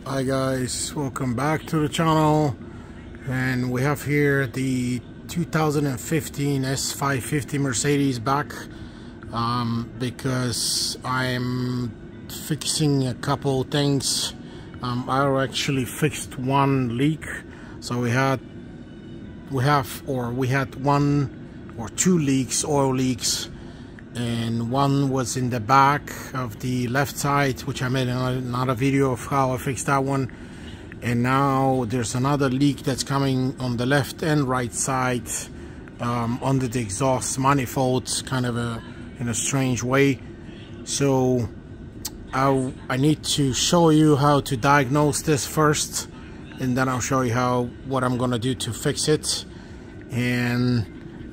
Hi guys, welcome back to the channel. And we have here the 2015 S550 Mercedes back because I'm fixing a couple things. I actually fixed one leak. So we had one or two leaks, oil leaks, and one was in the back of the left side, which I made another video of how I fixed that one. And now there's another leak that's coming on the left and right side under the exhaust manifold, kind of in a strange way. So I need to show you how to diagnose this first, and then I'll show you what I'm gonna do to fix it. And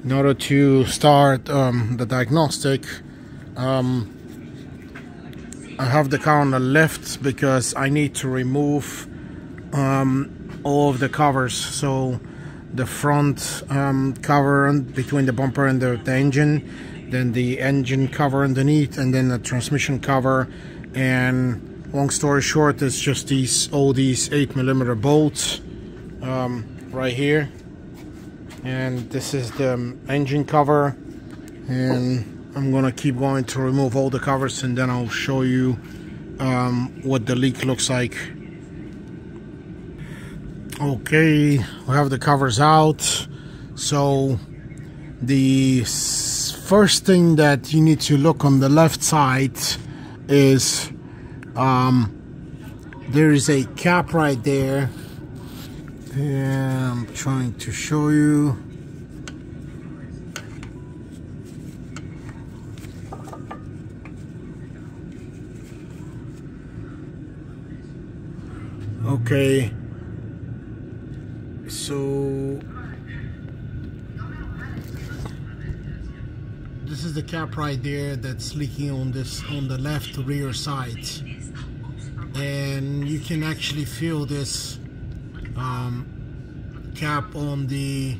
in order to start the diagnostic, I have the car on the left because I need to remove all of the covers. So the front cover between the bumper and the engine, then the engine cover underneath, and then the transmission cover. And long story short, it's just all these 8mm bolts right here. And this is the engine cover, and I'm gonna keep going to remove all the covers, and then I'll show you what the leak looks like. Okay, we have the covers out. So the first thing that you need to look on the left side is there is a cap right there. And I'm trying to show you. Okay, so this is the cap right there that's leaking on the left rear side, and you can actually feel this cap on the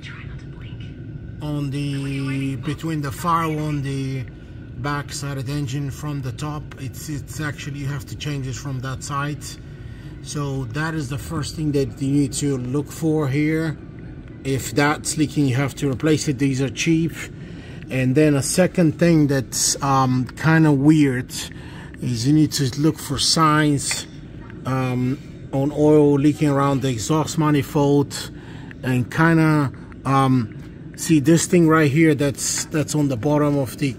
between the firewall on the back side of the engine from the top. It's actually, you have to change it from that side. So that is the first thing that you need to look for here. If that's leaking, you have to replace it. These are cheap. And then a second thing that's kind of weird is you need to look for signs on oil leaking around the exhaust manifold, and kind of see this thing right here that's on the bottom of the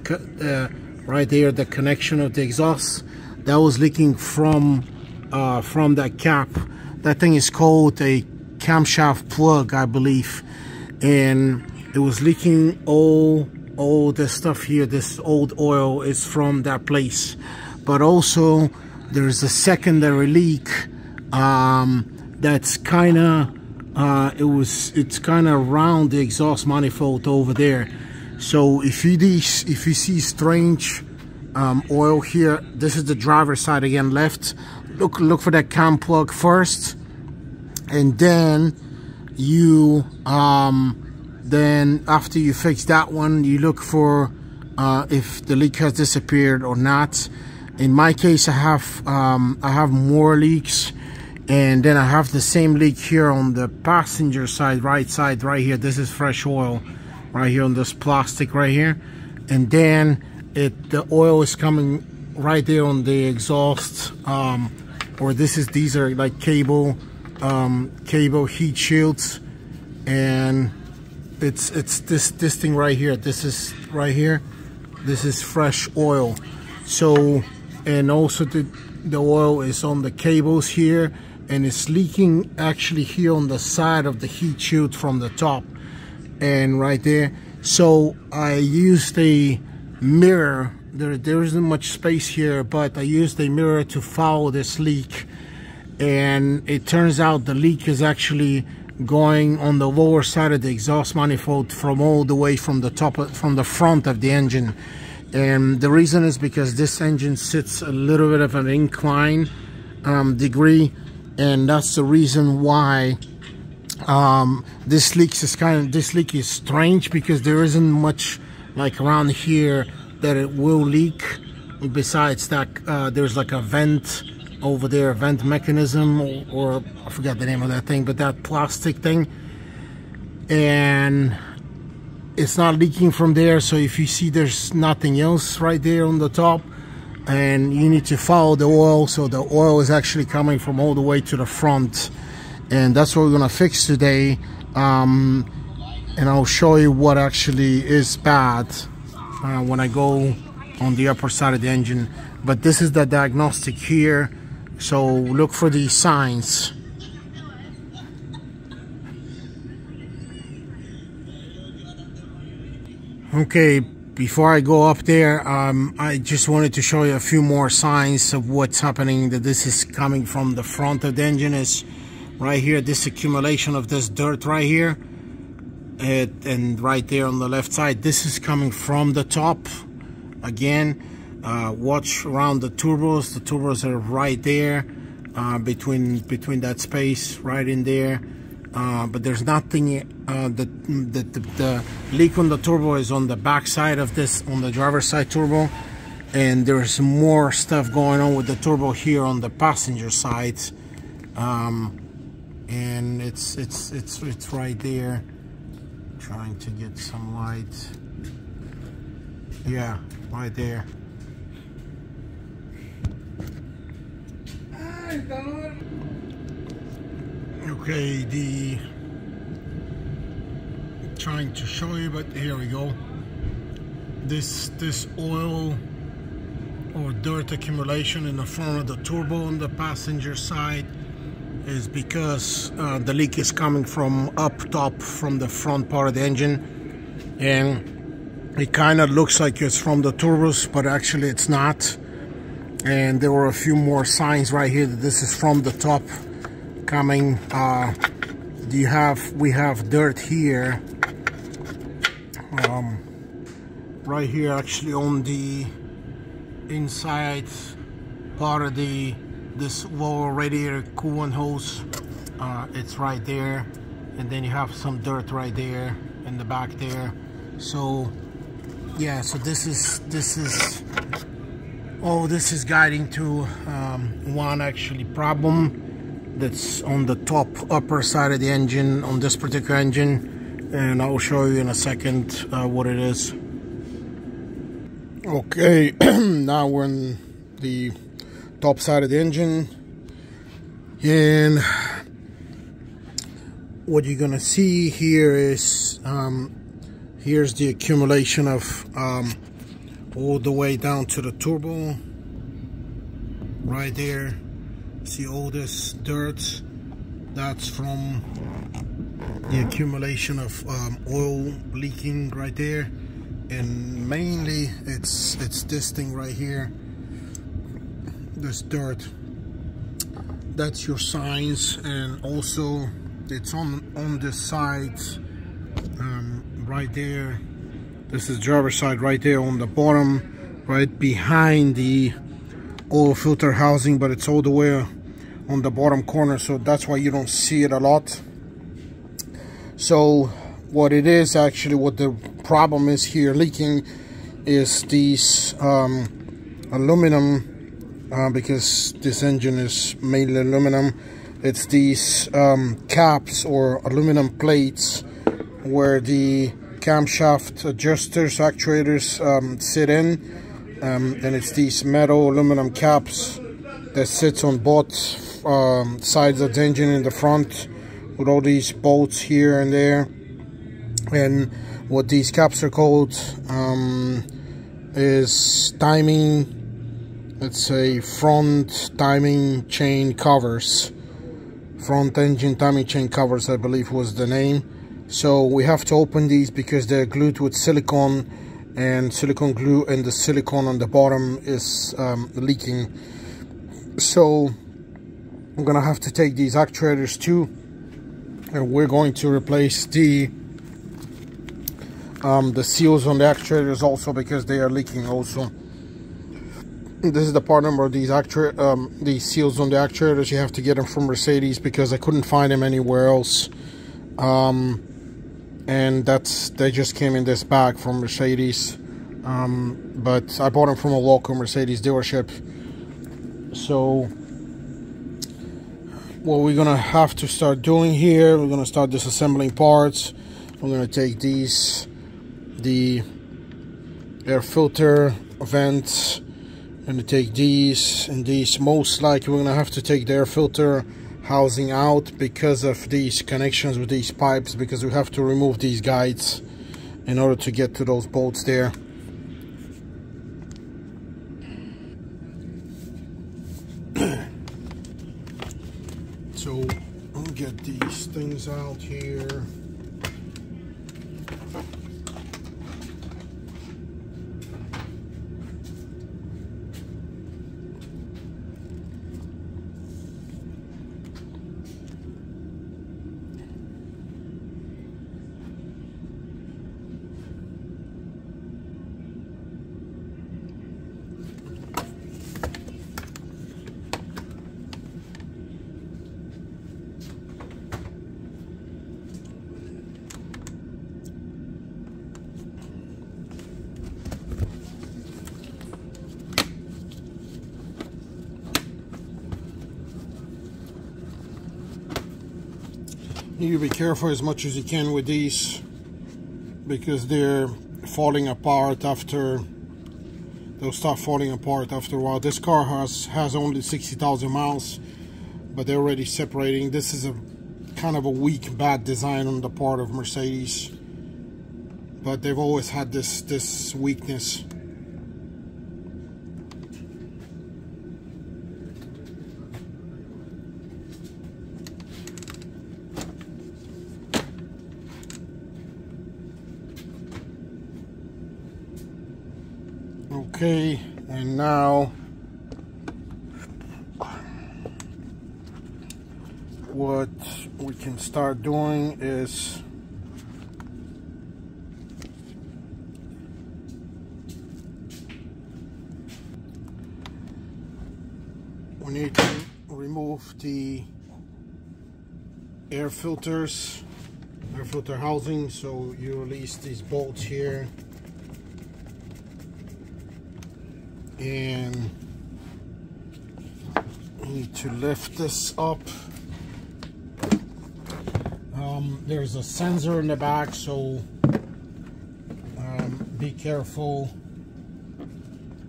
right there, the connection of the exhaust that was leaking from that cap. That thing is called a camshaft plug, I believe, and it was leaking all this stuff here. This old oil is from that place. But also there's a secondary leak that's kind of it's kind of around the exhaust manifold over there. So if you see strange oil here, this is the driver's side again, left. Look for that cam plug first, and then you then after you fix that one, you look for if the leak has disappeared or not. In my case, I have more leaks, and then I have the same leak here on the passenger side, right here. This is fresh oil right here on this plastic right here, and then the oil is coming right there on the exhaust, or these are like cable heat shields, and it's this thing right here. This is right here. This is fresh oil. So, and also the oil is on the cables here, and it's leaking actually here on the side of the heat shield from the top and right there. So I used a mirror. There isn't much space here, but I used a mirror to follow this leak, and it turns out the leak is actually going on the lower side of the exhaust manifold from all the way from the top, from the front of the engine. And the reason is because this engine sits a little bit of an incline degree, and that's the reason why this leak is strange, because there isn't much like around here that it will leak. Besides that, there's like a vent over there, vent mechanism, or I forgot the name of that thing, but that plastic thing, and it's not leaking from there. So if you see there's nothing else right there on the top, and you need to follow the oil, so the oil is actually coming from all the way to the front, and that's what we're gonna fix today. And I'll show you what actually is bad when I go on the upper side of the engine. But this is the diagnostic here, so look for these signs. Okay, before I go up there, I just wanted to show you a few more signs of what's happening, that this is coming from the front of the engine. Is right here, this accumulation of this dirt right here, and right there on the left side, this is coming from the top. Again, watch around the turbos. The turbos are right there, between that space right in there. But there's nothing. The leak on the turbo is on the back side of this, on the driver's side turbo, and there's more stuff going on with the turbo here on the passenger side. And it's right there. Trying to get some light. Yeah, right there. Okay, trying to show you, but here we go. This oil or dirt accumulation in the front of the turbo on the passenger side is because the leak is coming from up top, from the front part of the engine, and it kind of looks like it's from the turbos, but actually it's not. And there were a few more signs right here that this is from the top coming. We have dirt here, right here, actually on the inside part of this lower radiator coolant hose. It's right there, and then you have some dirt right there in the back there. So yeah, so this is guiding to one actually problem that's on the top upper side of the engine on this particular engine, and I'll show you in a second what it is. Okay, now we're in the top side of the engine, and what you're gonna see here is here's the accumulation of all the way down to the turbo right there. See all this dirt? That's from the accumulation of oil leaking right there, and mainly it's this thing right here, this dirt. That's your signs. And also it's on this side, right there. This is driver's side right there on the bottom, right behind the oil filter housing, but it's all the way on the bottom corner, so that's why you don't see it a lot. So what it is actually, what the problem is here leaking, is these aluminum, because this engine is mainly aluminum. It's these caps or aluminum plates where the camshaft adjusters, actuators sit in. And it's these metal aluminum caps that sits on both sides of the engine in the front, with all these bolts here and there. And what these caps are called is timing, let's say front timing chain covers. Front engine timing chain covers, I believe was the name. So we have to open these because they're glued with silicone, and silicone glue, and the silicone on the bottom is leaking. So I'm gonna have to take these actuators too, and we're going to replace the seals on the actuators also, because they are leaking also. This is the part number of these these seals on the actuators. You have to get them from Mercedes because I couldn't find them anywhere else. And they just came in this bag from Mercedes, but I bought them from a local Mercedes dealership. So what we're gonna have to start doing here, we're gonna start disassembling parts. We're gonna take the air filter vents, I'm gonna take these and these. Most likely we're gonna have to take the air filter housing out because of these connections with these pipes, because we have to remove these guides in order to get to those bolts there. So I'll get these things out here. You be careful as much as you can with these, because they're falling apart after, they'll start falling apart after a while. This car has only 60,000 miles, but they're already separating. This is a kind of a weak, bad design on the part of Mercedes, but they've always had this weakness. Okay, and now what we can start doing is we need to remove the air filter housing. So you release these bolts here, and you need to lift this up. There's a sensor in the back, so be careful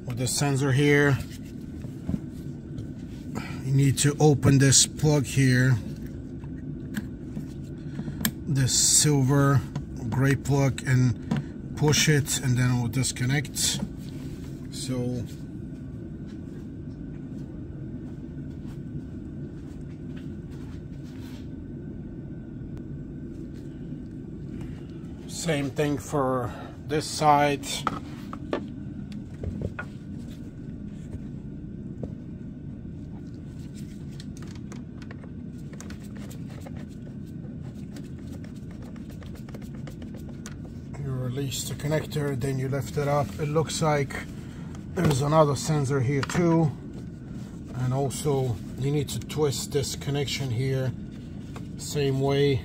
with the sensor here. You need to open this plug here, this silver gray plug, and push it, and then it will disconnect. So same thing for this side. You release the connector, then you lift it up. It looks like there's another sensor here too, and also you need to twist this connection here same way.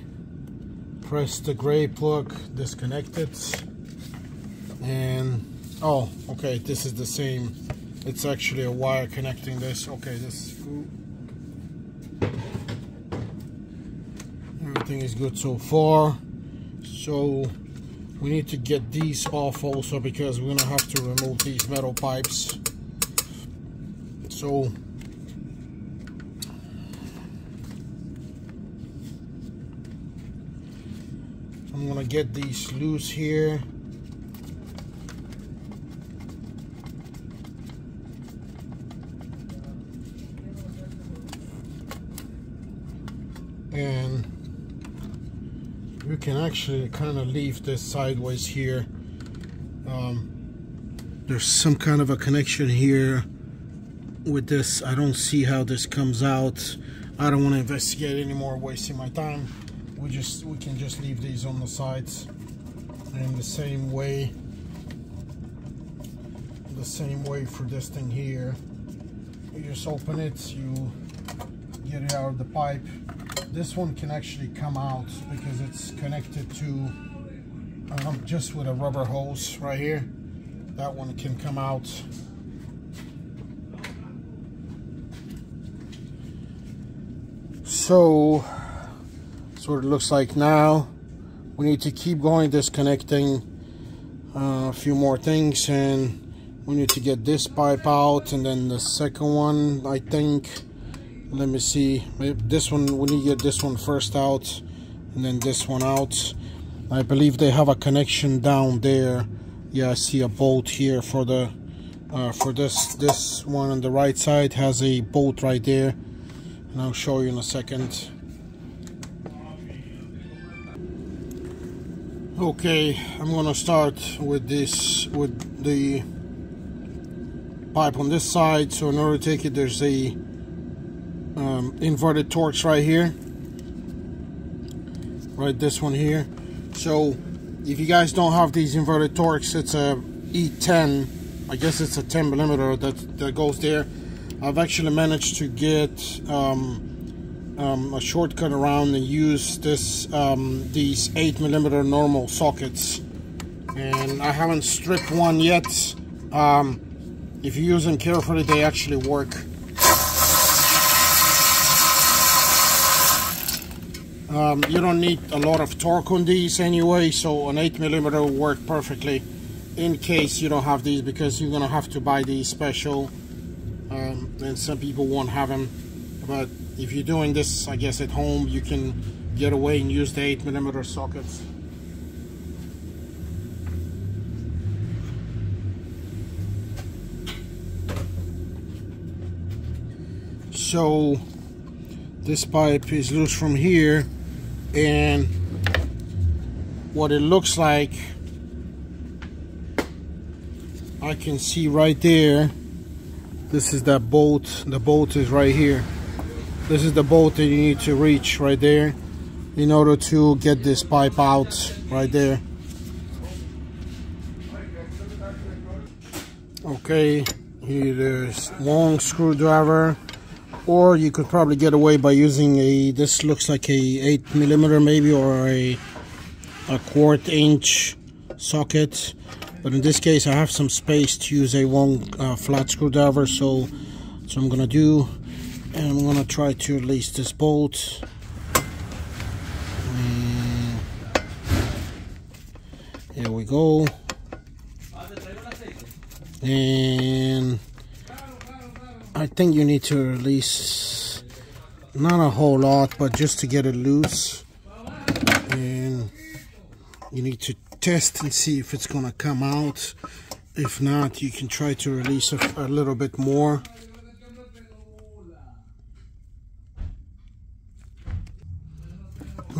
Press the gray plug, disconnect it, and oh, okay, this is the same. It's actually a wire connecting this. Okay, this screw. Everything is good so far. So we need to get these off also, because we're gonna have to remove these metal pipes. So I'm gonna get these loose here. And you can actually kind of leave this sideways here. There's some kind of a connection here with this. I don't see how this comes out. I don't want to investigate anymore, wasting my time. We can just leave these on the sides. And the same way for this thing here. You just open it, you get it out of the pipe. This one can actually come out because it's connected to just with a rubber hose right here. That one can come out. So that's what it looks like now. We need to keep going, disconnecting a few more things, and we need to get this pipe out, and then the second one, I think, let me see, maybe this one, we need to get this one first out, and then this one out. I believe they have a connection down there. Yeah, I see a bolt here for the for this one on the right side has a bolt right there, and I'll show you in a second. Okay, I'm gonna start with this, with the pipe on this side. So in order to take it, there's a inverted Torx right here, right, this one here. So if you guys don't have these inverted Torx, it's a E10, I guess it's a 10 millimeter that goes there. I've actually managed to get a shortcut around and use this these 8 millimeter normal sockets, and I haven't stripped one yet. If you use them carefully, they actually work. You don't need a lot of torque on these anyway, so an 8 millimeter will work perfectly in case you don't have these, because you're gonna have to buy these special, and some people won't have them. But if you're doing this, I guess, at home, you can get away and use the 8 millimeter sockets. So this pipe is loose from here, and what it looks like, I can see right there, this is that bolt. The bolt is right here. This is the bolt that you need to reach right there in order to get this pipe out right there. Okay, here there's long screwdriver, or you could probably get away by using a, this looks like a 8 millimeter maybe, or a 1/4 inch socket. But in this case, I have some space to use a long flat screwdriver, so I'm gonna do, and I'm gonna try to release this bolt. And here we go. And I think you need to release not a whole lot, but just to get it loose. And you need to test and see if it's gonna come out. If not, you can try to release a little bit more.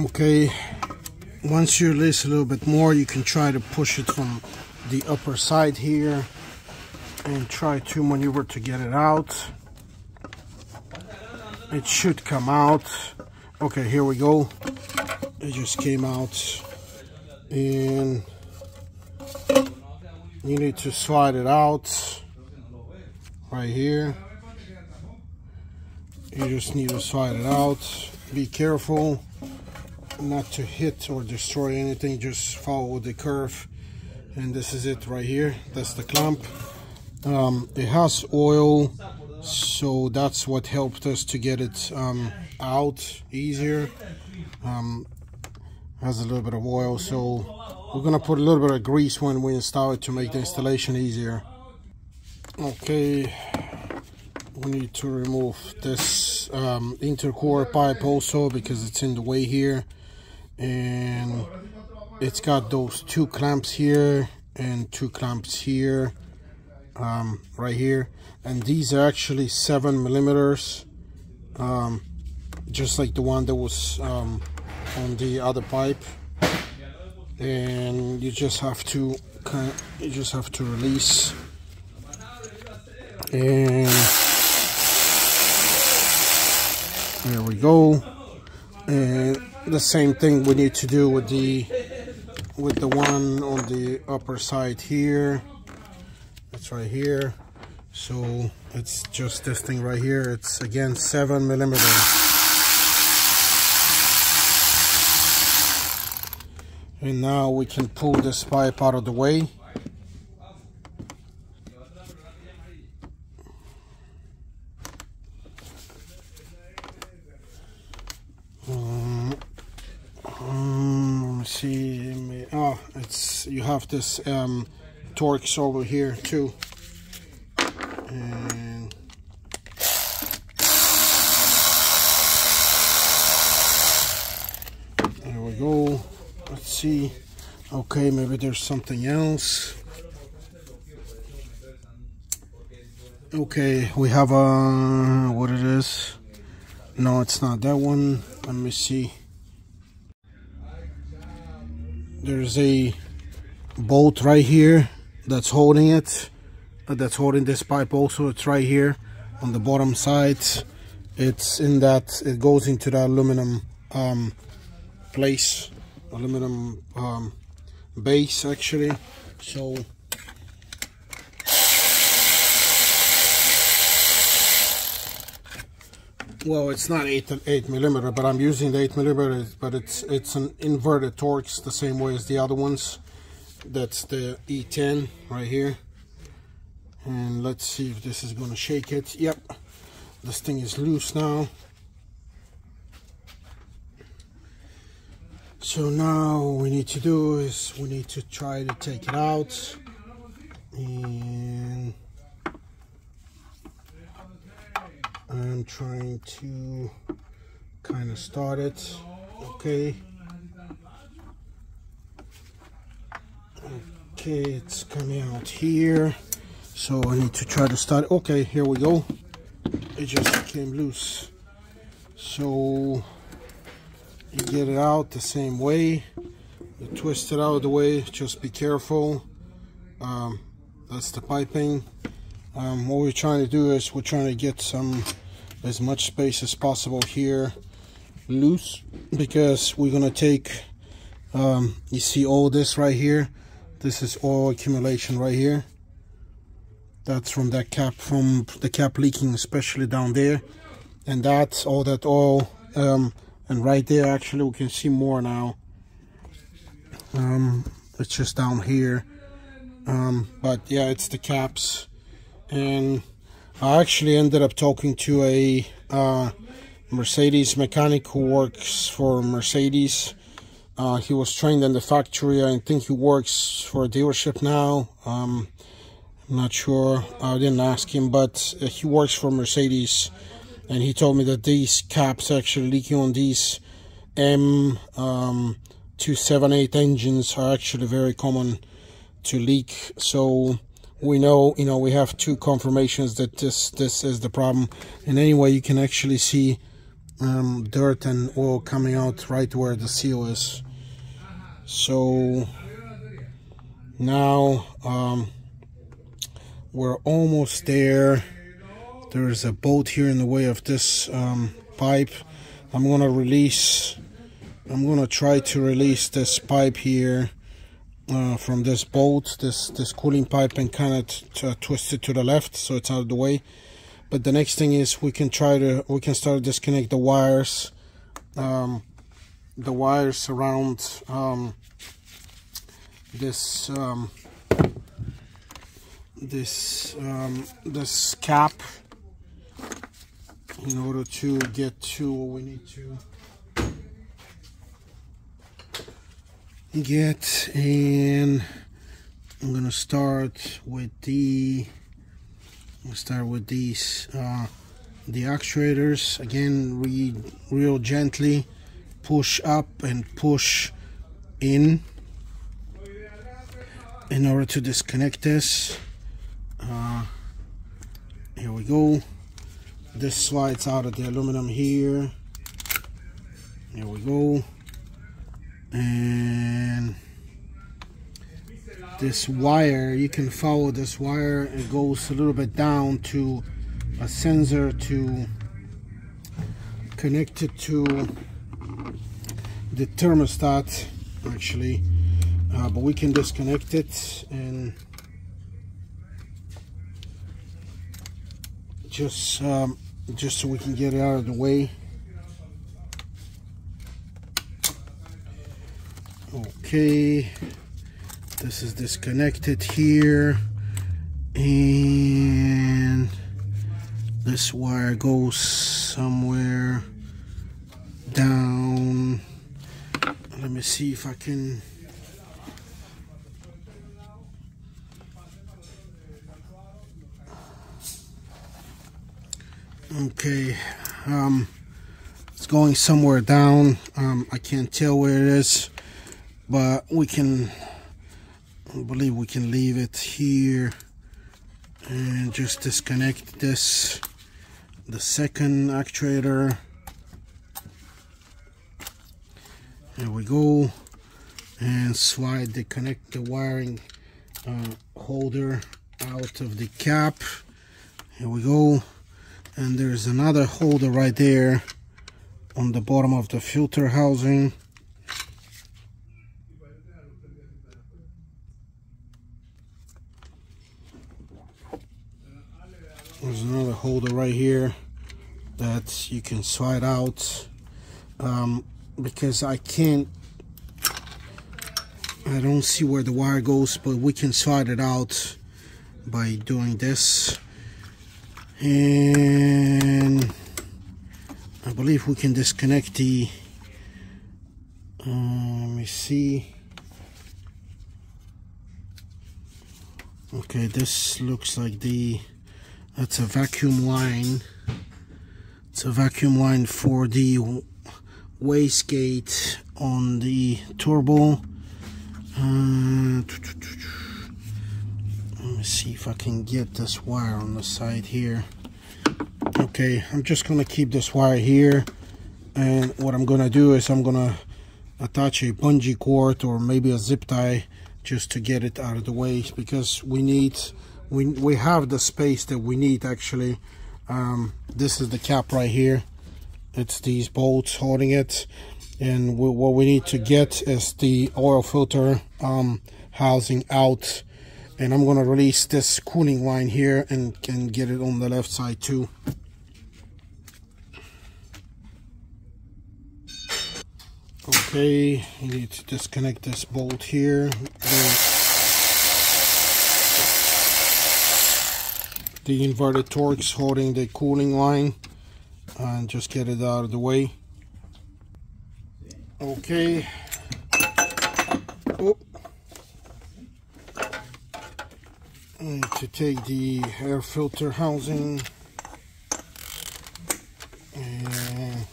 Okay, once you release a little bit more, you can try to push it from the upper side here and try to maneuver to get it out. It should come out. Okay, here we go. It just came out, and you need to slide it out right here. You just need to slide it out. Be careful not to hit or destroy anything, just follow the curve. And this is it right here. That's the clamp. It has oil, so that's what helped us to get it out easier. Has a little bit of oil, so we're gonna put a little bit of grease when we install it to make the installation easier. Okay, we need to remove this intercore pipe also, because it's in the way here, and it's got those 2 clamps here and 2 clamps here, right here, and these are actually 7 millimeters, just like the one that was on the other pipe. And you just have to release, and there we go. And the same thing we need to do with the one on the upper side here. It's right here. So it's just this thing right here. It's again 7 millimeters. And now we can pull this pipe out of the way. see. Oh, it's, you have this Torx over here too, and there we go. Let's see. Okay, maybe there's something else. Okay, we have a, what it is. No, it's not that one. Let me see. There's a bolt right here that's holding it. That's holding this pipe also. It's right here on the bottom side. It's in that, it goes into the aluminum place, aluminum base actually. So well, it's not 8 millimeter, but I'm using the 8 millimeter, but it's an inverted Torx the same way as the other ones. That's the E10 right here. And let's see if this is gonna shake it. Yep, this thing is loose now. So now what we need to do is we need to try to take it out, and I'm trying to kind of start it. Okay, it's coming out here, so I need to try to start. Okay, here we go. It just came loose. So you get it out the same way, you twist it out of the way, just be careful. That's the piping. What we're trying to do is we're trying to get as much space as possible here loose, because we're gonna take, you see all this right here, this is oil accumulation right here. That's from that cap, from the cap leaking, especially down there, and that's all that oil. And right there, actually, we can see more now. It's just down here. But yeah, it's the caps. And I actually ended up talking to a Mercedes mechanic who works for Mercedes. He was trained in the factory. I think he works for a dealership now. I'm not sure. I didn't ask him, but he works for Mercedes. And he told me that these caps actually leaking on these M278 engines are actually very common to leak. So we know, we have two confirmations that this is the problem. And anyway, you can actually see dirt and oil coming out right where the seal is. So now we're almost there. There's a bolt here in the way of this pipe. I'm gonna try to release this pipe here from this bolt, this cooling pipe, and kind of twist it to the left so it's out of the way. But the next thing is we can start to disconnect the wires around this cap, in order to get to what we need to get. And I'm gonna start with these the actuators. Again, real gently push up and push in order to disconnect this. Here we go. This slides out of the aluminum here. Here we go. And this wire, you can follow this wire. It goes a little bit down to a sensor to connect it to the thermostat, actually. But we can disconnect it and just so we can get it out of the way. Okay, this is disconnected here, and this wire goes somewhere down. Let me me see if I can. Okay, it's going somewhere down. I can't tell where it is, but we can, I believe we can leave it here and just disconnect this, the second actuator. There we go, and slide the wiring holder out of the cap. Here we go. And there's another holder right there on the bottom of the filter housing. There's another holder right here that you can slide out, because I don't see where the wire goes, but we can slide it out by doing this. And I believe we can disconnect the, let me see. Okay, this looks like that's a vacuum line. It's a vacuum line for the wastegate on the turbo. Let me see if I can get this wire on the side here. Okay, I'm just gonna keep this wire here, and what I'm gonna do is I'm gonna attach a bungee cord or maybe a zip tie just to get it out of the way, because we have the space that we need actually. This is the cap right here. It's these bolts holding it, and what we need to get is the oil filter housing out. And I'm gonna release this cooling line here and can get it on the left side too. Okay, you need to disconnect this bolt here. The inverted Torx holding the cooling line, and just get it out of the way. Okay. Oh. I need to take the air filter housing and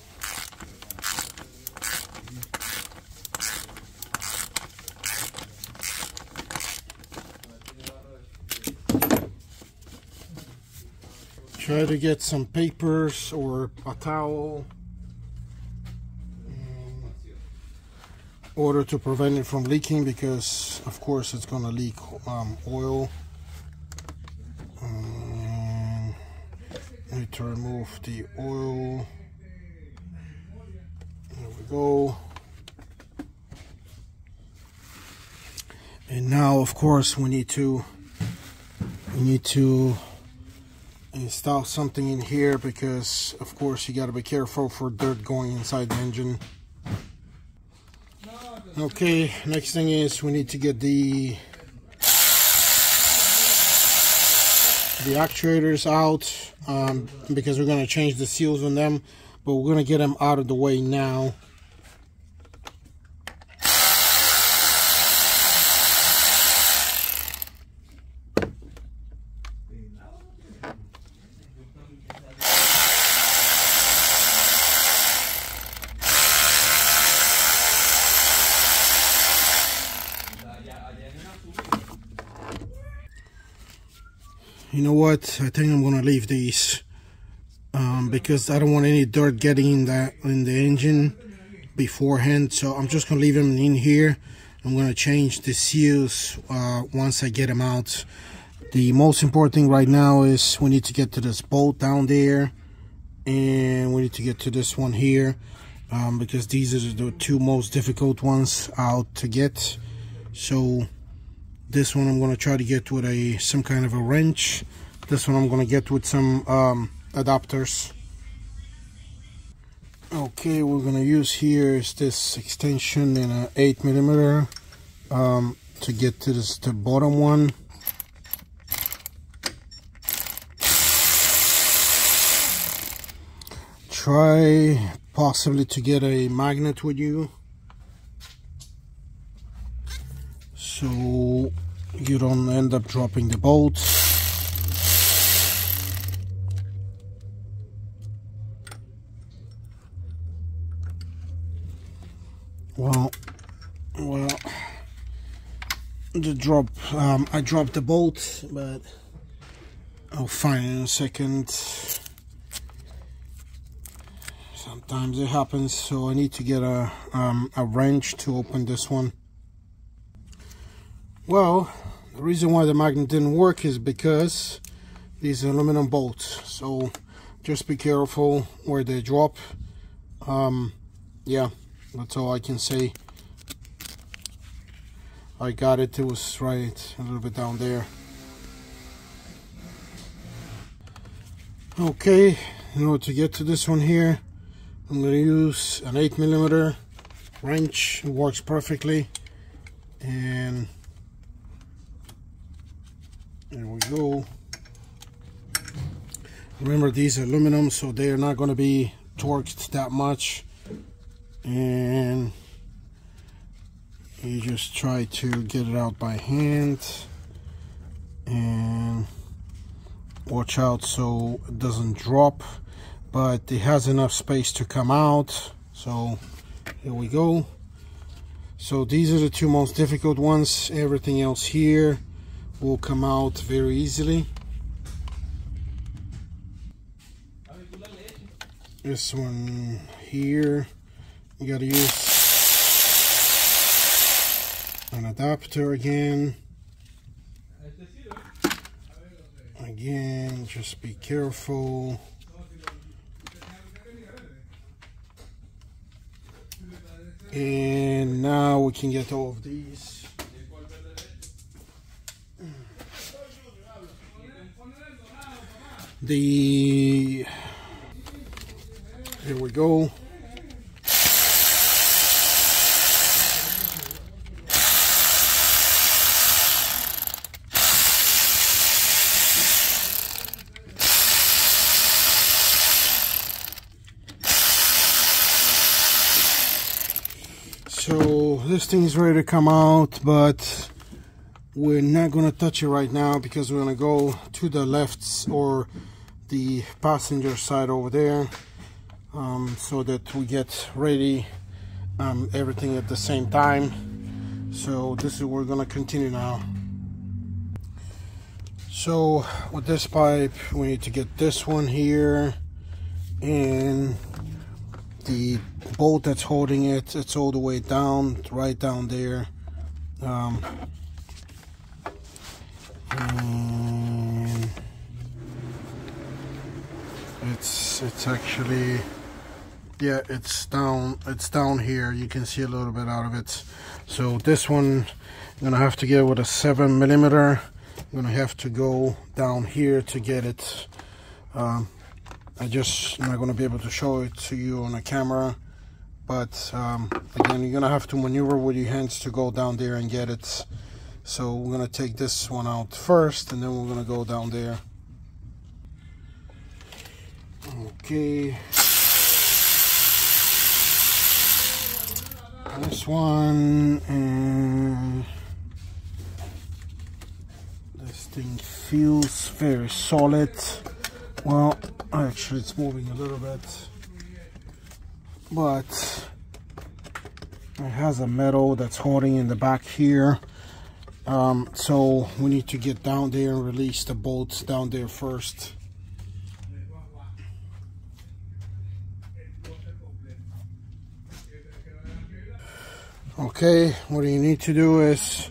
try to get some papers or a towel in order to prevent it from leaking, because of course it's going to leak oil. Need to remove the oil. There we go. And now of course we need to install something in here, because of course you got to be careful for dirt going inside the engine. Okay, next thing is we need to get the actuators out, because we're going to change the seals on them, but we're going to get them out of the way now. You know what? I think I'm gonna leave these because I don't want any dirt getting in the engine beforehand. So I'm just gonna leave them in here. I'm gonna change the seals once I get them out. The most important thing right now is we need to get to this bolt down there, and we need to get to this one here, because these are the two most difficult ones out to get. So this one I'm going to try to get with some kind of a wrench. This one I'm going to get with some adapters. Okay, we're going to use here is this extension in an 8mm to get to the bottom one. Try possibly to get a magnet with you. so you don't end up dropping the bolt. Well, the drop, I dropped the bolt, but I'll find it in a second. Sometimes it happens, so I need to get a wrench to open this one. Well, the reason why the magnet didn't work is because these aluminum bolts, so just be careful where they drop. Yeah, that's all I can say. I got it, it was right a little bit down there. Okay, in order to get to this one here, I'm going to use an 8mm wrench. It works perfectly. And there we go. Remember, these are aluminum, so they are not going to be torqued that much. And you just try to get it out by hand. And watch out so it doesn't drop, but it has enough space to come out. So here we go. So these are the two most difficult ones. Everything else here will come out very easily. This one here, you gotta use an adapter again. Again, just be careful. And now we can get all of these. Here we go. So this thing is ready to come out, but we're not going to touch it right now because we're going to go to the left or the passenger side over there, so that we get ready everything at the same time. So this is where we're going to continue now. So with this pipe, we need to get this one here, and the bolt that's holding it, it's all the way down, right down there. And it's actually, yeah, it's down here. You can see a little bit out of it. So this one I'm gonna have to get with a 7mm. I'm gonna have to go down here to get it. I'm not going to be able to show it to you on a camera, but again, you're going to have to maneuver with your hands to go down there and get it. So we're going to take this one out first, and then we're going to go down there. Okay. This one, and this thing feels very solid. Well, actually it's moving a little bit, but it has a metal that's holding in the back here. So we need to get down there and release the bolts down there first. Okay, what you need to do is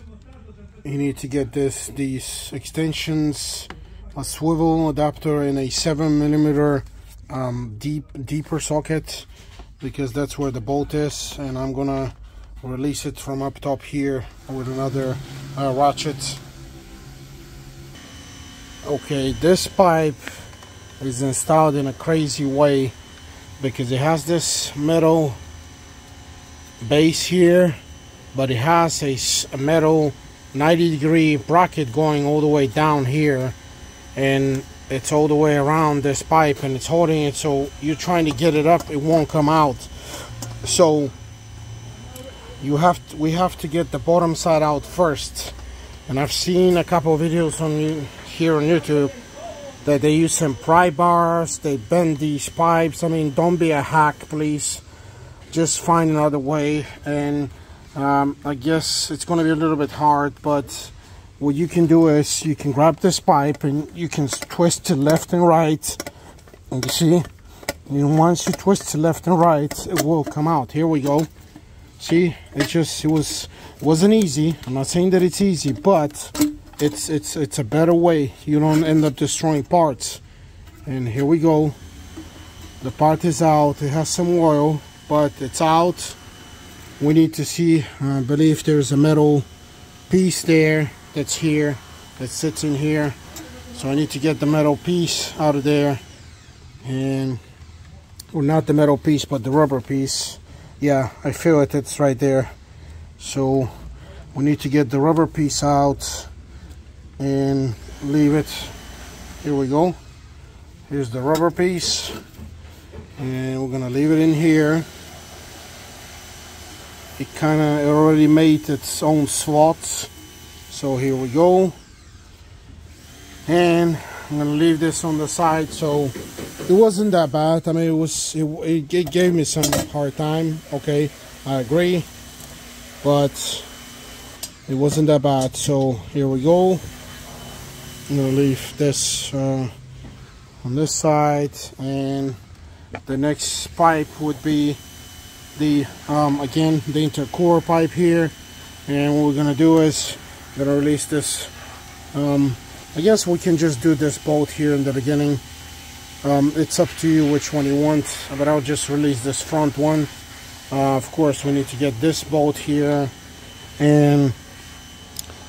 you need to get these extensions, a swivel adapter, and a 7mm deeper socket, because that's where the bolt is, and I'm gonna release it from up top here with another ratchet. Okay, this pipe is installed in a crazy way because it has this metal base here, but it has a metal 90-degree bracket going all the way down here, and it's all the way around this pipe, and it's holding it, so you're trying to get it up, it won't come out. So we have to get the bottom side out first. And I've seen a couple of videos here on YouTube that they use some pry bars, they bend these pipes. I mean, don't be a hack, please. Just find another way. And I guess it's going to be a little bit hard, but what you can do is you can grab this pipe and you can twist to left and right. And you see, and once you twist to left and right, it will come out. Here we go. See, it wasn't easy. I'm not saying that it's easy, but it's a better way. You don't end up destroying parts. And here we go. The part is out. It has some oil, but it's out. We need to see, I believe there's a metal piece there that's here, that sits in here. So I need to get the metal piece out of there. And, well, not the metal piece, but the rubber piece. Yeah, I feel it, it's right there. So we need to get the rubber piece out and leave it. Here we go. Here's the rubber piece. And we're gonna leave it in here. It already made its own slots. So here we go. And I'm gonna leave this on the side. So it wasn't that bad. I mean, it gave me some hard time. Okay, I agree, but it wasn't that bad. So here we go. I'm gonna leave this on this side, and the next pipe would be the again, the intercooler pipe here. And what we're gonna do is I'm gonna release this. I guess we can just do this bolt here in the beginning. It's up to you which one you want, but I'll just release this front one. Of course, we need to get this bolt here, and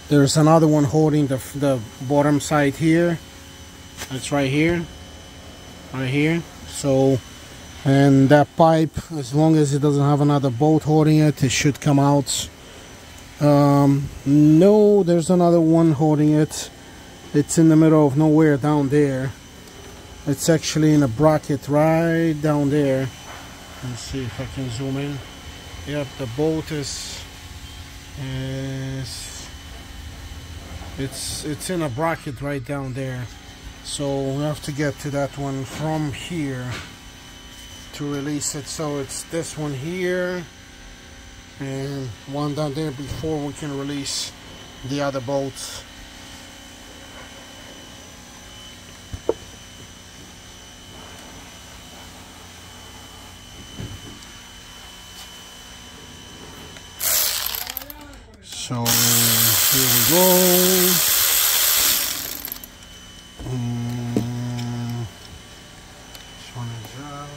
there's another one holding the bottom side here. It's right here, so, and that pipe, as long as it doesn't have another bolt holding it, it should come out. No, there's another one holding it. It's in the middle of nowhere down there. It's actually in a bracket right down there. Let's see if I can zoom in. Yep, the bolt is it's in a bracket right down there. So we have to get to that one from here to release it. So it's this one here and one down there before we can release the other bolts. So here we go. This one is out.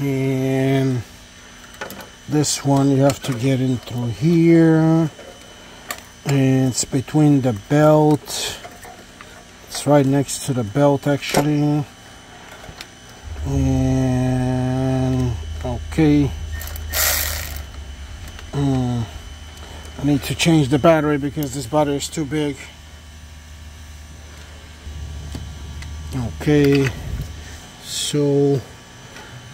And this one you have to get in through here, and it's between the belt. It's right next to the belt actually. And okay, I need to change the battery because this battery is too big. Okay, so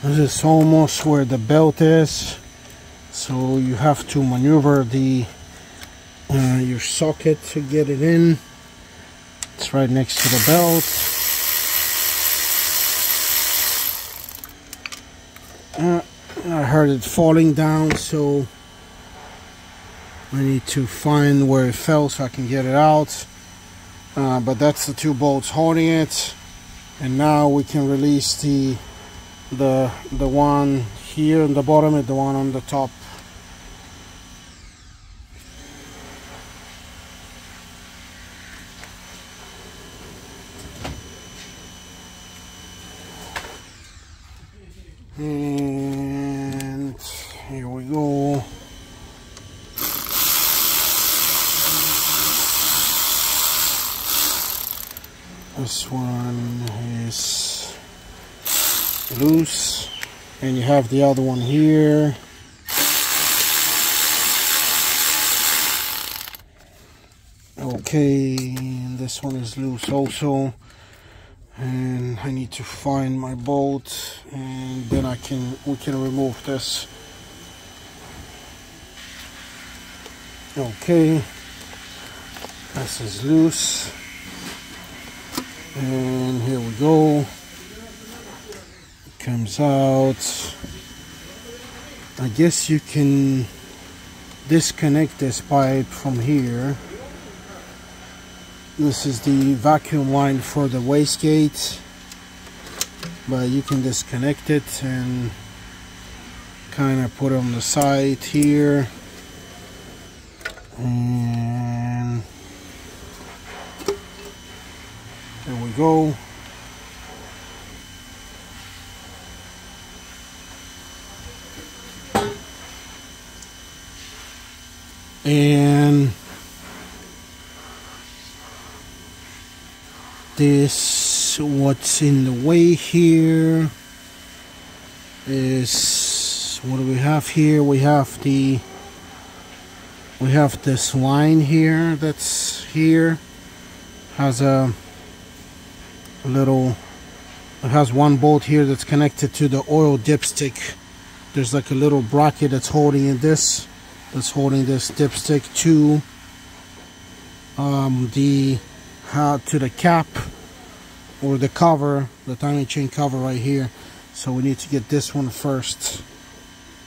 this is almost where the belt is, so you have to maneuver the your socket to get it in. It's right next to the belt. I heard it falling down, so I need to find where it fell so I can get it out. But that's the two bolts holding it, and now we can release the one here on the bottom and the one on the top. And here we go. This one is loose, and you have the other one here. Okay, and this one is loose also, and I need to find my bolt, and then we can remove this. Okay, this is loose, and here we go. It comes out. I guess you can disconnect this pipe from here. This is the vacuum line for the wastegate, but you can disconnect it and kind of put it on the side here, and there we go. And this, what's in the way here is, what do we have here? We have this line here that's here, has a little, it has one bolt here that's connected to the oil dipstick. There's like a little bracket that's holding this dipstick to the cap or the cover, the timing chain cover right here. So we need to get this one first,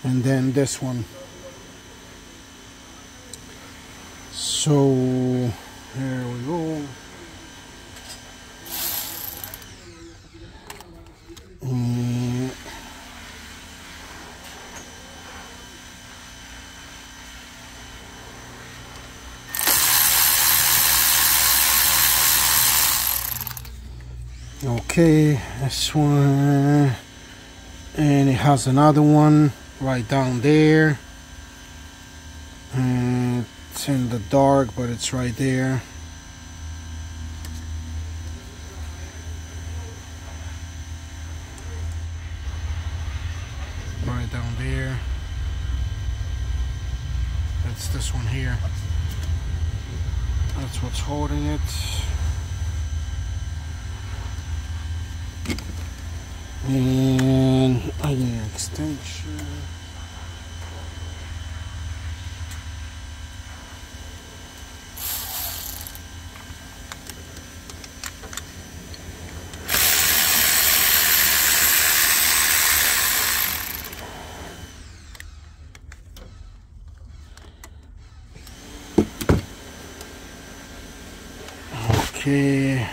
and then this one. So there we go. Okay, this one, and it has another one right down there, and it's in the dark, but it's right there. Right down there. That's this one here. That's what's holding it. And I need an extension. Okay.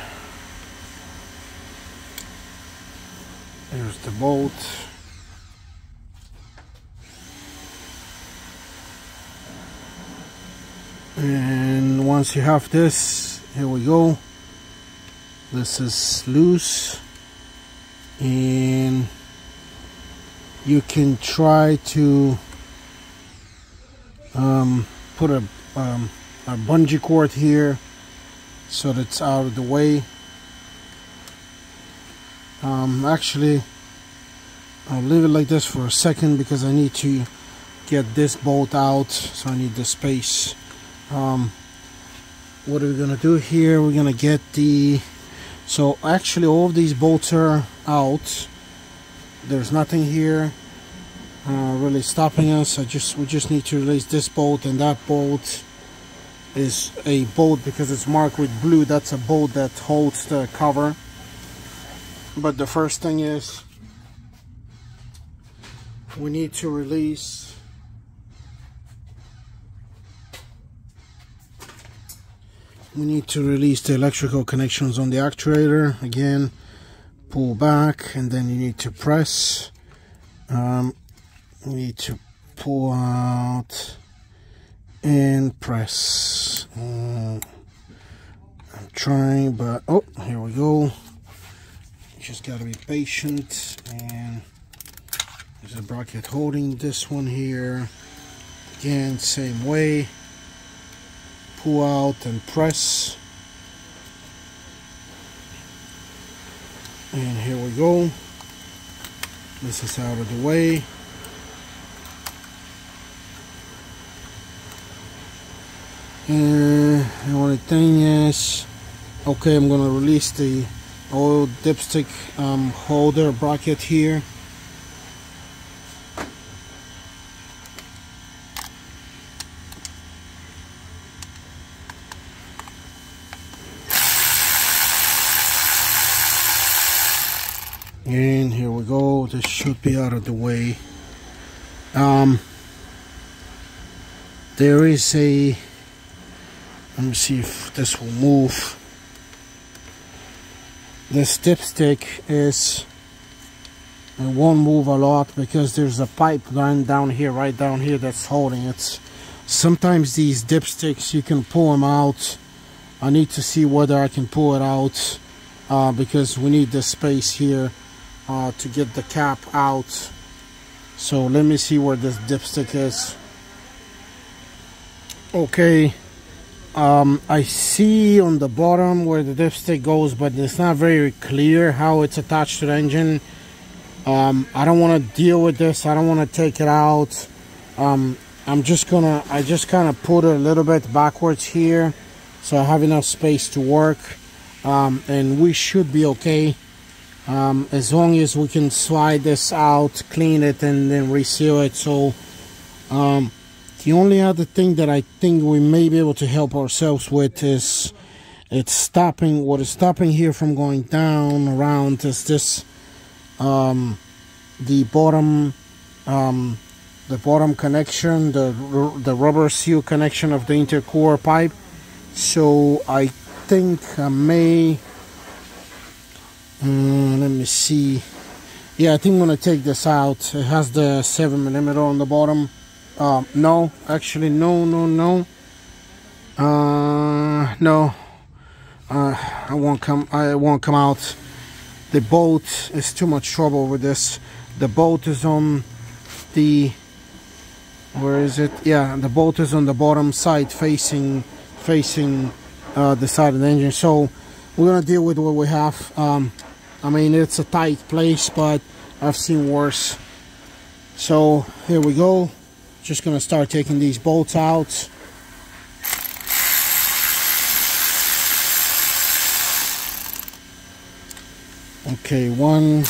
There's the bolt. And once you have this, here we go. This is loose, and you can try to put a bungee cord here so that it's out of the way. Actually, I'll leave it like this for a second because I need to get this bolt out, so I need the space. What are we gonna do here? We're gonna get the, so actually all of these bolts are out. There's nothing here really stopping us. We just need to release this bolt, and that bolt is a bolt because it's marked with blue. That's a bolt that holds the cover. But the first thing is we need to release the electrical connections on the actuator. Again, pull back, and then you need to press. We need to pull out and press. I'm trying, but oh, here we go. Just gotta be patient. And there's a bracket holding this one here. Again, same way. Pull out and press. And here we go. This is out of the way. And the only thing is, okay, I'm gonna release the oil dipstick holder bracket here. And here we go. This should be out of the way. There is a, let me see if this will move. This dipstick is, it won't move a lot because there's a pipe line down here, right down here, that's holding it. Sometimes these dipsticks, you can pull them out. I need to see whether I can pull it out because we need the space here to get the cap out. So let me see where this dipstick is. Okay, I see on the bottom where the dipstick goes, but it's not very clear how it's attached to the engine. I don't want to deal with this. I don't want to take it out. I just kind of put it a little bit backwards here so I have enough space to work, and we should be okay. As long as we can slide this out, clean it, and then reseal it. So the only other thing that I think we may be able to help ourselves with is it's stopping. What is stopping here from going down around is this the bottom connection, the rubber seal connection of the intercooler pipe. So I think I may. Let me see. Yeah, I think I'm gonna take this out. It has the 7mm on the bottom. No, actually, no. No. I won't come out. The bolt is too much trouble with this. The bolt is on the. Where is it? Yeah, the bolt is on the bottom side, facing the side of the engine. So we're gonna deal with what we have. I mean, it's a tight place, but I've seen worse. So here we go. Just gonna start taking these bolts out. Okay, 1,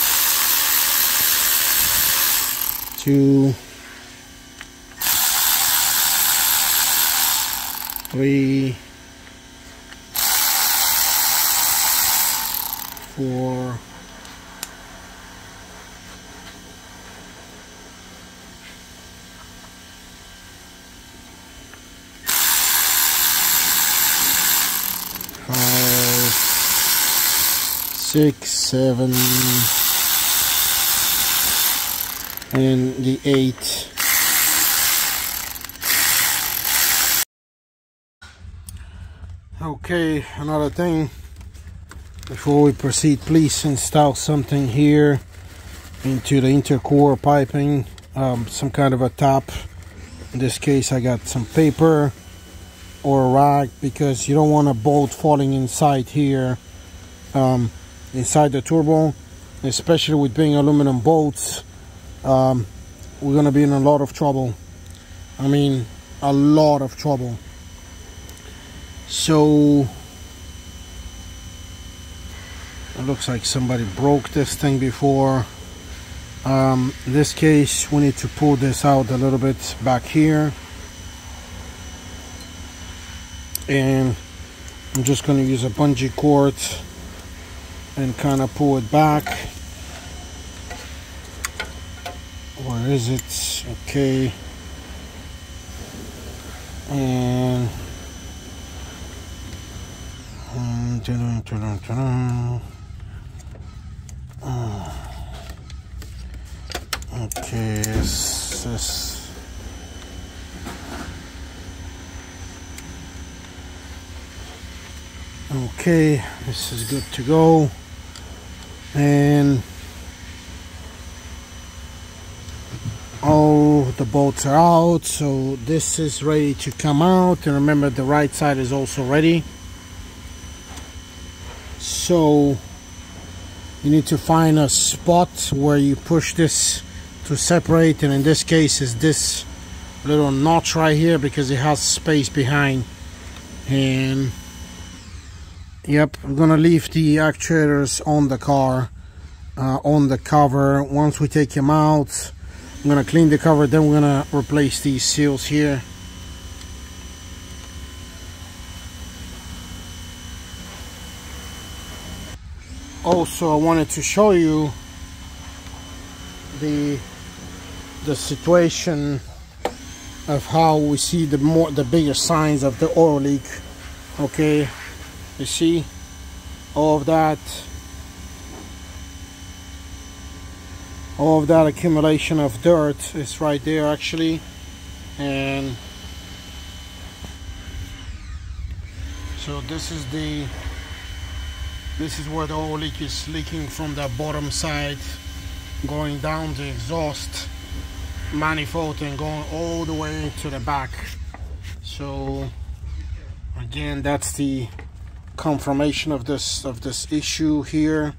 2, 3, 4, 5, 6, 7, and the 8. Okay, another thing. Before we proceed, please install something here into the intercooler piping, some kind of a top. In this case, I got some paper or a rag, because you don't want a bolt falling inside here, inside the turbo, especially with being aluminum bolts. We're gonna be in a lot of trouble. I mean, a lot of trouble. So it looks like somebody broke this thing before. In this case, we need to pull this out a little bit back here. And I'm just going to use a bungee cord and kind of pull it back. Where is it? Okay. And okay, this. Okay, this is good to go. And all the bolts are out, so this is ready to come out. And remember, the right side is also ready. So you need to find a spot where you push this to separate, and in this case is this little notch right here because it has space behind. And yep, I'm gonna leave the actuators on the car, on the cover. Once we take them out, I'm gonna clean the cover, then we're gonna replace these seals here. Also, I wanted to show you the situation of how we see the bigger signs of the oil leak. Okay, you see all of that accumulation of dirt is right there actually. And so this is where the oil leak is leaking from the bottom side, going down the exhaust manifold and going all the way to the back. So again, that's the confirmation of this issue here.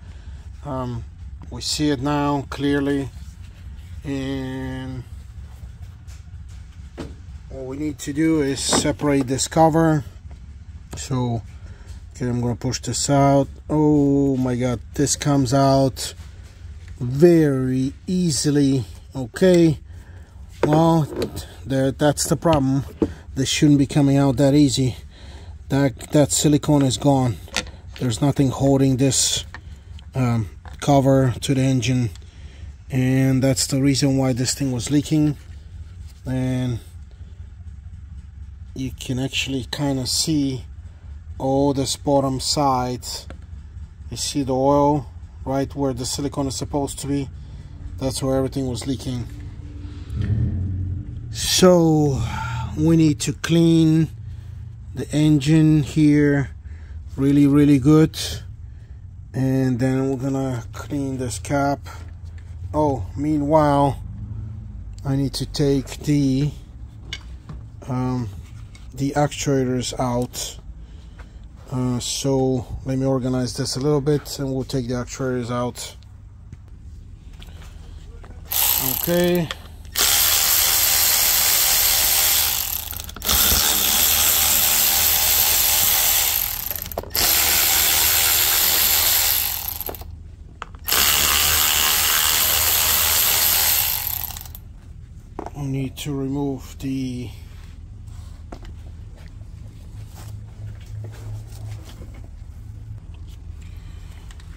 We see it now clearly, and what we need to do is separate this cover. So okay, I'm gonna push this out. Oh my god, this comes out very easily. Okay, well, that's the problem. This shouldn't be coming out that easy. That silicone is gone. There's nothing holding this cover to the engine, and that's the reason why this thing was leaking. And you can actually kind of see all this bottom side. You see the oil right where the silicone is supposed to be. That's where everything was leaking. So we need to clean the engine here really good, and then we're gonna clean this cap. Oh, meanwhile I need to take the actuators out. So let me organize this a little bit and we'll take the actuators out. Okay. We need to remove the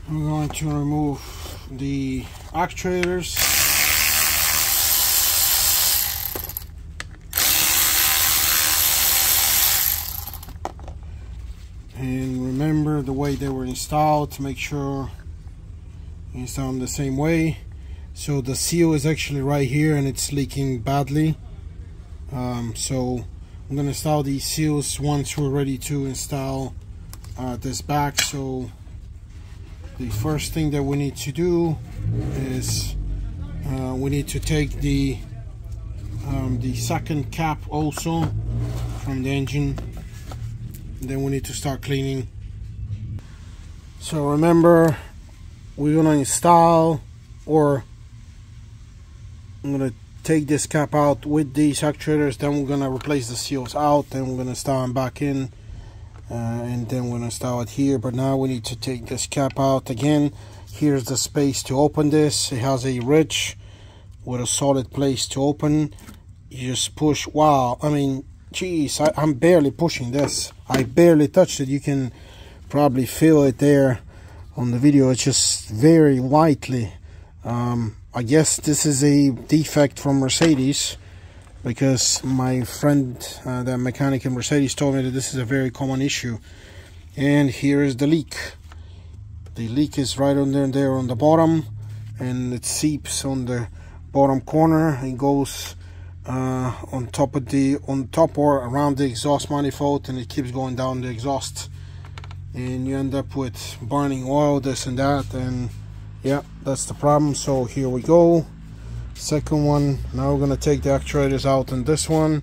I'm going to remove the actuators. And remember the way they were installed, to make sure you install them the same way. So the seal is actually right here and it's leaking badly. So I'm going to install these seals once we're ready to install this back. So the first thing that we need to do is we need to take the second cap also from the engine. Then we need to start cleaning. So remember, we're gonna install, or I'm gonna take this cap out with these actuators, then we're gonna replace the seals out, then we're gonna install them back in, and then we're gonna install it here. But now we need to take this cap out again. Here's the space to open this. It has a ridge with a solid place to open. You just push. Wow, I mean, geez, I'm barely pushing this. I barely touched it. You can probably feel it there on the video. It's just very lightly. I guess this is a defect from Mercedes, because my friend, the mechanic in Mercedes, told me that this is a very common issue. And here is the leak. The leak is right under there on the bottom, and it seeps on the bottom corner and goes on top or around the exhaust manifold, and it keeps going down the exhaust, and you end up with burning oil, this and that, and yeah, that's the problem. So here we go, second one. Now we're gonna take the actuators out in this one,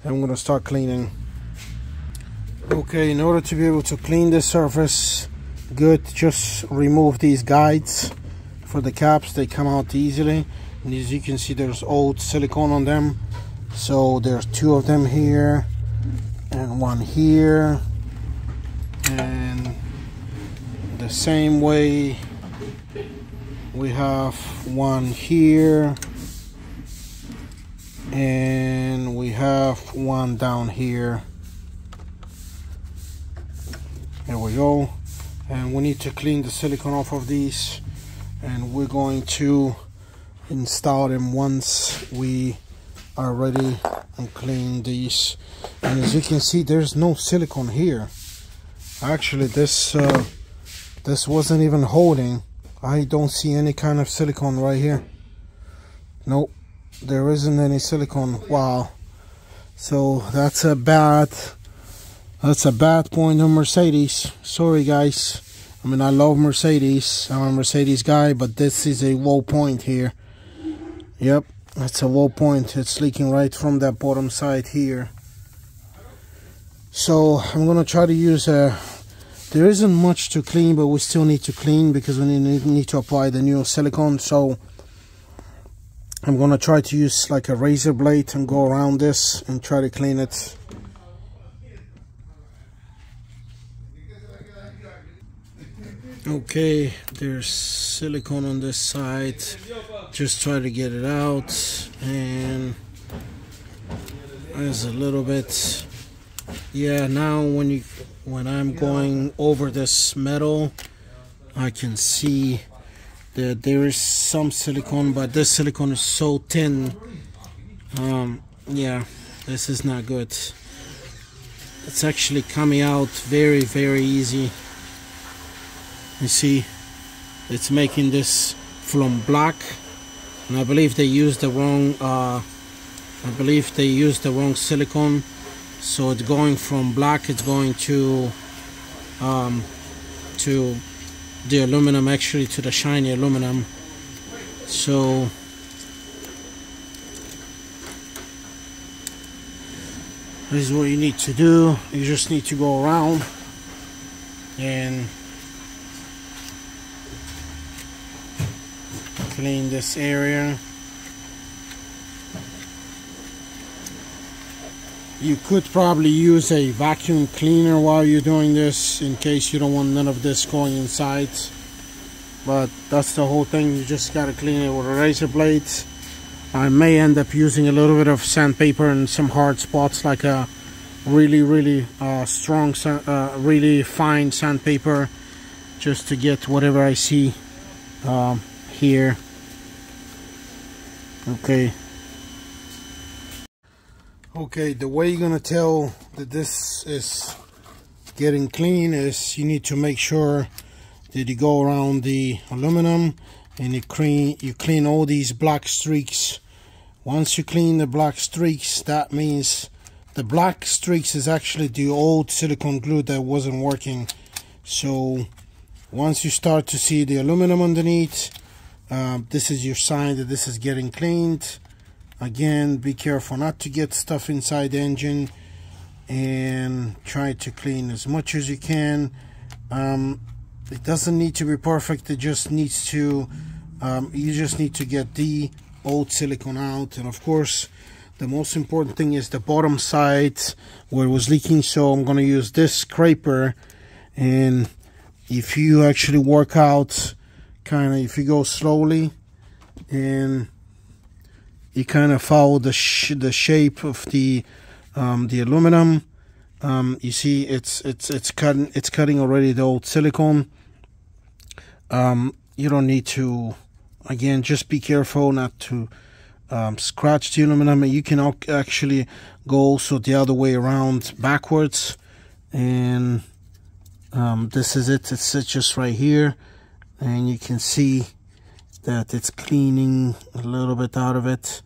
and I'm gonna start cleaning. Okay, in order to be able to clean this surface, good. Just remove these guides for the caps, they come out easily. And as you can see, there's old silicone on them. So there's 2 of them here and 1 here, and the same way we have 1 here, and we have 1 down here. There we go. And we need to clean the silicone off of these, and we're going to install them once we are ready and clean these. And as you can see, there's no silicone here. Actually, this wasn't even holding. I don't see any kind of silicone right here. Nope, there isn't any silicone. Wow. So that's a bad point on Mercedes. Sorry guys, I mean, I love Mercedes, I'm a Mercedes guy, but this is a low point here. Yep, that's a low point. It's leaking right from that bottom side here. So I'm gonna try to use there isn't much to clean, but we still need to clean because we need to apply the new silicone. So I'm gonna try to use like a razor blade and go around this and try to clean it. Okay, there's silicone on this side. Just try to get it out, and there's a little bit. Yeah, now when I'm going over this metal, I can see that there is some silicone, but this silicone is so thin. Yeah, this is not good. It's actually coming out very, very easy. You see, it's making this from black, and I believe they used the wrong. Silicone, so it's going from black. It's going to the aluminum, actually to the shiny aluminum. So this is what you need to do. You just need to go around and clean this area. You could probably use a vacuum cleaner while you're doing this, in case you don't want none of this going inside. But that's the whole thing. You just gotta clean it with a razor blade. I may end up using a little bit of sandpaper and some hard spots, like a really strong, really fine sandpaper, just to get whatever I see here. Okay, the way you're gonna tell that this is getting clean is you need to make sure that you go around the aluminum and you clean all these black streaks. Once you clean the black streaks, that means the black streaks is actually the old silicone glue that wasn't working. So once you start to see the aluminum underneath, this is your sign that this is getting cleaned. Again, be careful not to get stuff inside the engine, and try to clean as much as you can. It doesn't need to be perfect. It just needs to you just need to get the old silicone out. And of course, the most important thing is the bottom side where it was leaking. So I'm going to use this scraper, and if you actually work out if you go slowly and you kind of follow the shape of the aluminum, you see it's cutting already the old silicone. You don't need to, again, just be careful not to scratch the aluminum. You can actually go also the other way around, backwards, and this is it. It's just right here, and you can see that it's cleaning a little bit out of it.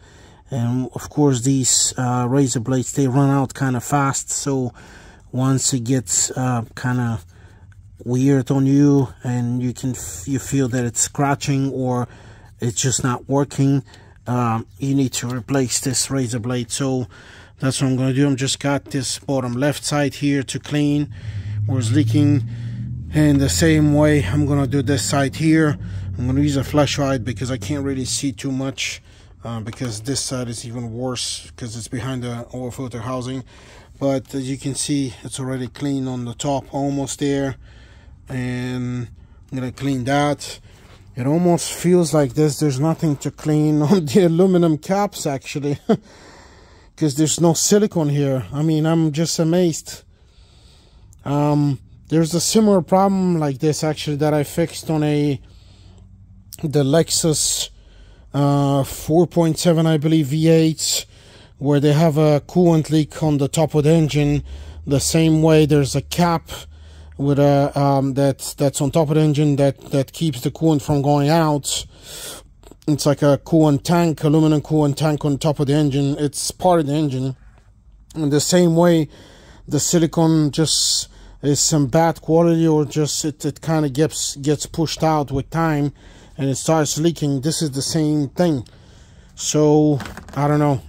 And of course, these razor blades, they run out kind of fast, so once it gets kind of weird on you and you feel that it's scratching or it's just not working, you need to replace this razor blade. So that's what I'm going to do. I'm just got this bottom left side here to clean where it's leaking, And the same way I'm gonna do this side here. I'm gonna use a flashlight because I can't really see too much, because this side is even worse because it's behind the oil filter housing. But as you can see, it's already clean on the top, almost there. And I'm gonna clean that. It almost feels like there's nothing to clean on the aluminum caps actually, because there's no silicone here. I mean, I'm just amazed. There's a similar problem like this actually that I fixed on the Lexus 4.7, I believe, V8, where they have a coolant leak on the top of the engine. The same way there's a cap with a that's on top of the engine that keeps the coolant from going out. It's like a coolant tank, aluminum coolant tank on top of the engine. It's part of the engine. And the same way, the silicone just is some bad quality, or just it kind of gets pushed out with time and it starts leaking. This is the same thing. So I don't know,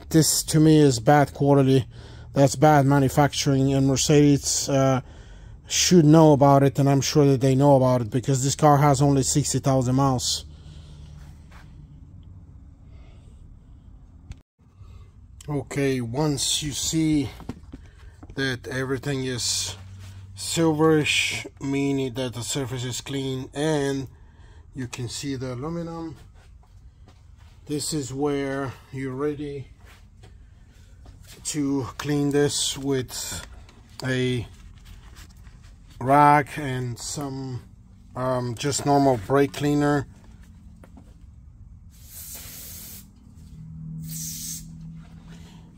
this to me is bad quality. That's bad manufacturing, and Mercedes should know about it, and I'm sure that they know about it because this car has only 60,000 miles. Okay, once you see that everything is silverish, meaning that the surface is clean and you can see the aluminum, this is where you're ready to clean this with a rag and some just normal brake cleaner.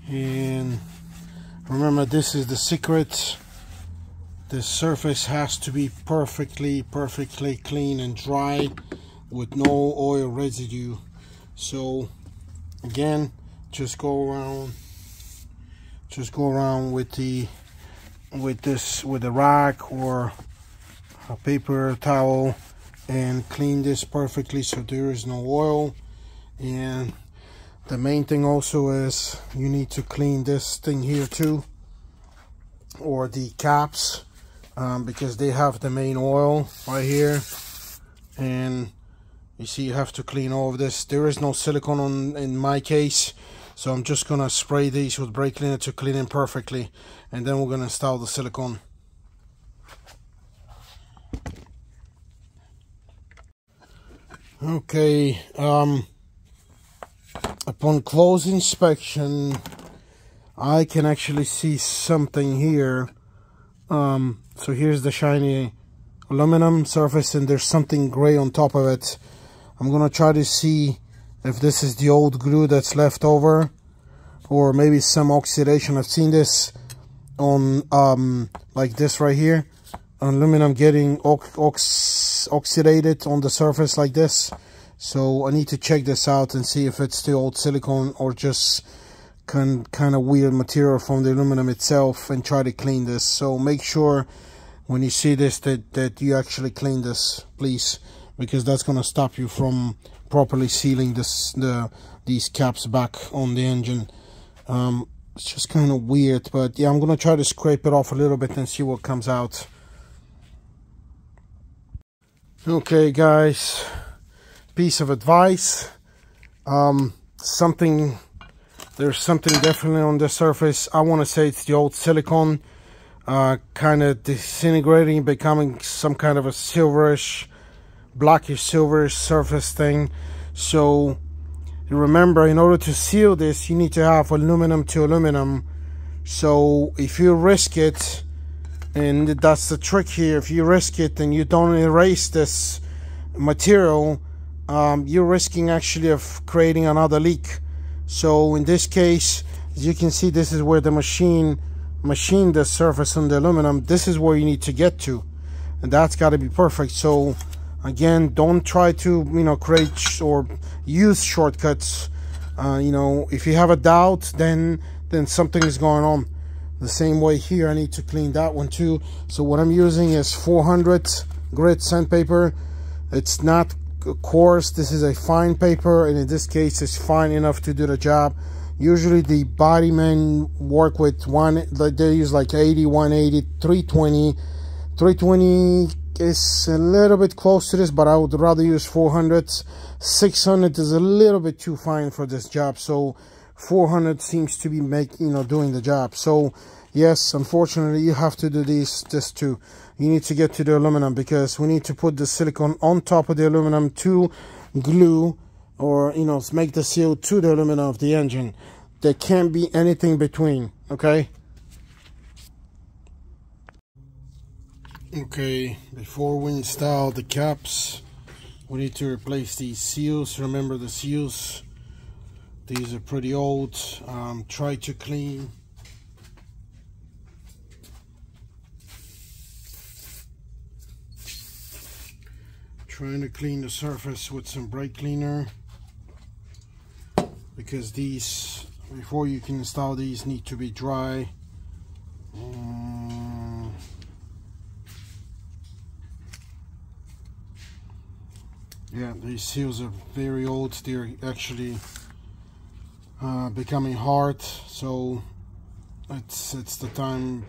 And remember, this is the secret. The surface has to be perfectly clean and dry with no oil residue. So again, just go around with the rag or a paper towel and clean this perfectly so there is no oil. And the main thing also is you need to clean this thing here too, or the caps, because they have the main oil right here. And you see, you have to clean all of this. There is no silicone in my case, so I'm just gonna spray these with brake cleaner to clean them perfectly, and then we're gonna install the silicone. Okay, upon close inspection, I can actually see something here. So here's the shiny aluminum surface, and there's something gray on top of it. I'm gonna try to see if this is the old glue that's left over, or maybe some oxidation. I've seen this on like this right here, aluminum getting oxidated on the surface like this. So I need to check this out and see if it's the old silicone or just kind of weird material from the aluminum itself, and try to clean this. So make sure when you see this that you actually clean this, please, because that's going to stop you from properly sealing these caps back on the engine. It's just kind of weird, but yeah, I'm going to try to scrape it off a little bit and see what comes out. Okay guys, piece of advice. There's something definitely on the surface. I want to say it's the old silicone, kind of disintegrating, becoming some kind of a silverish, blackish silverish surface thing. So remember, in order to seal this, you need to have aluminum to aluminum. So if you risk it, and that's the trick here, if you risk it and you don't erase this material, you're risking actually of creating another leak. So in this case, as you can see, this is where the machined the surface on the aluminum. This is where you need to get to, and that's got to be perfect. So again, don't try to create or use shortcuts. If you have a doubt, then something is going on. The same way here, I need to clean that one too. So what I'm using is 400 grit sandpaper. It's not coarse, this is a fine paper, and in this case it's fine enough to do the job. Usually the body men work with they use like 80, 180, 320. 320 is a little bit close to this, but I would rather use 400s. 600 is a little bit too fine for this job, so 400 seems to be doing the job. So yes, unfortunately you have to do this too. You need to get to the aluminum, because we need to put the silicone on top of the aluminum to glue, or make the seal to the aluminum of the engine. There can't be anything between. Okay, before we install the caps, we need to replace these seals. Remember the seals, these are pretty old. Try to clean. Trying to clean the surface with some brake cleaner, because these, before you can install these, need to be dry. Yeah, these seals are very old. They're actually becoming hard, so it's the time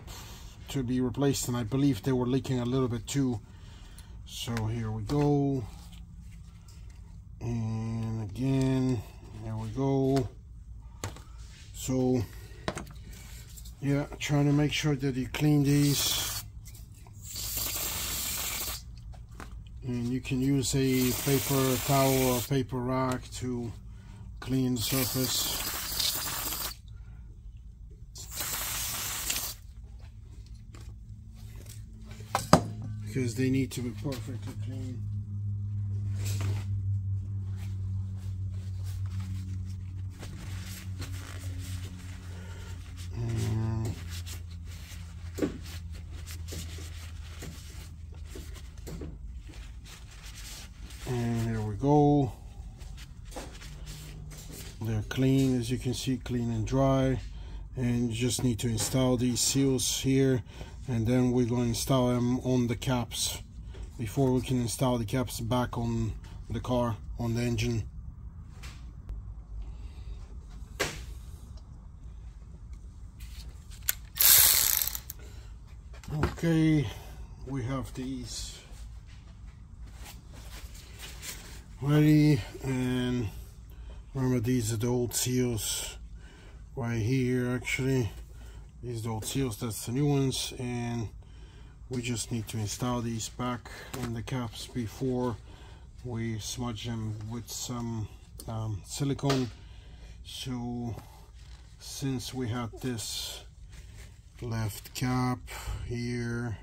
to be replaced. And I believe they were leaking a little bit too. So here we go, and again, there we go. So yeah, trying to make sure that you clean these. And you can use a paper towel or paper rag to clean the surface. Because they need to be perfectly clean. And here we go. They're clean, as you can see, clean and dry. And you just need to install these seals here, and then we're going to install them on the caps before we can install the caps back on the car, on the engine. Okay, we have these ready, and remember, these are the old seals right here. Actually, these are the old seals, that's the new ones, and we just need to install these back in the caps before we smudge them with some silicone. So since we have this left cap here,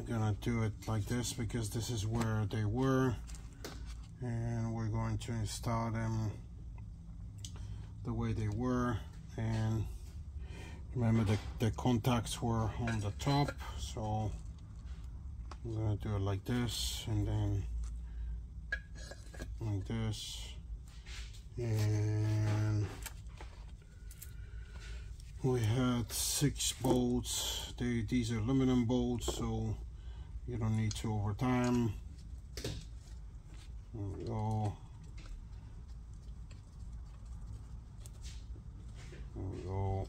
I'm gonna do it like this because this is where they were, and we're going to install them the way they were. And remember, the contacts were on the top, so I'm gonna do it like this, and then like this, and we had 6 bolts. These are aluminum bolts, so you don't need to overtime. There we go. There we go.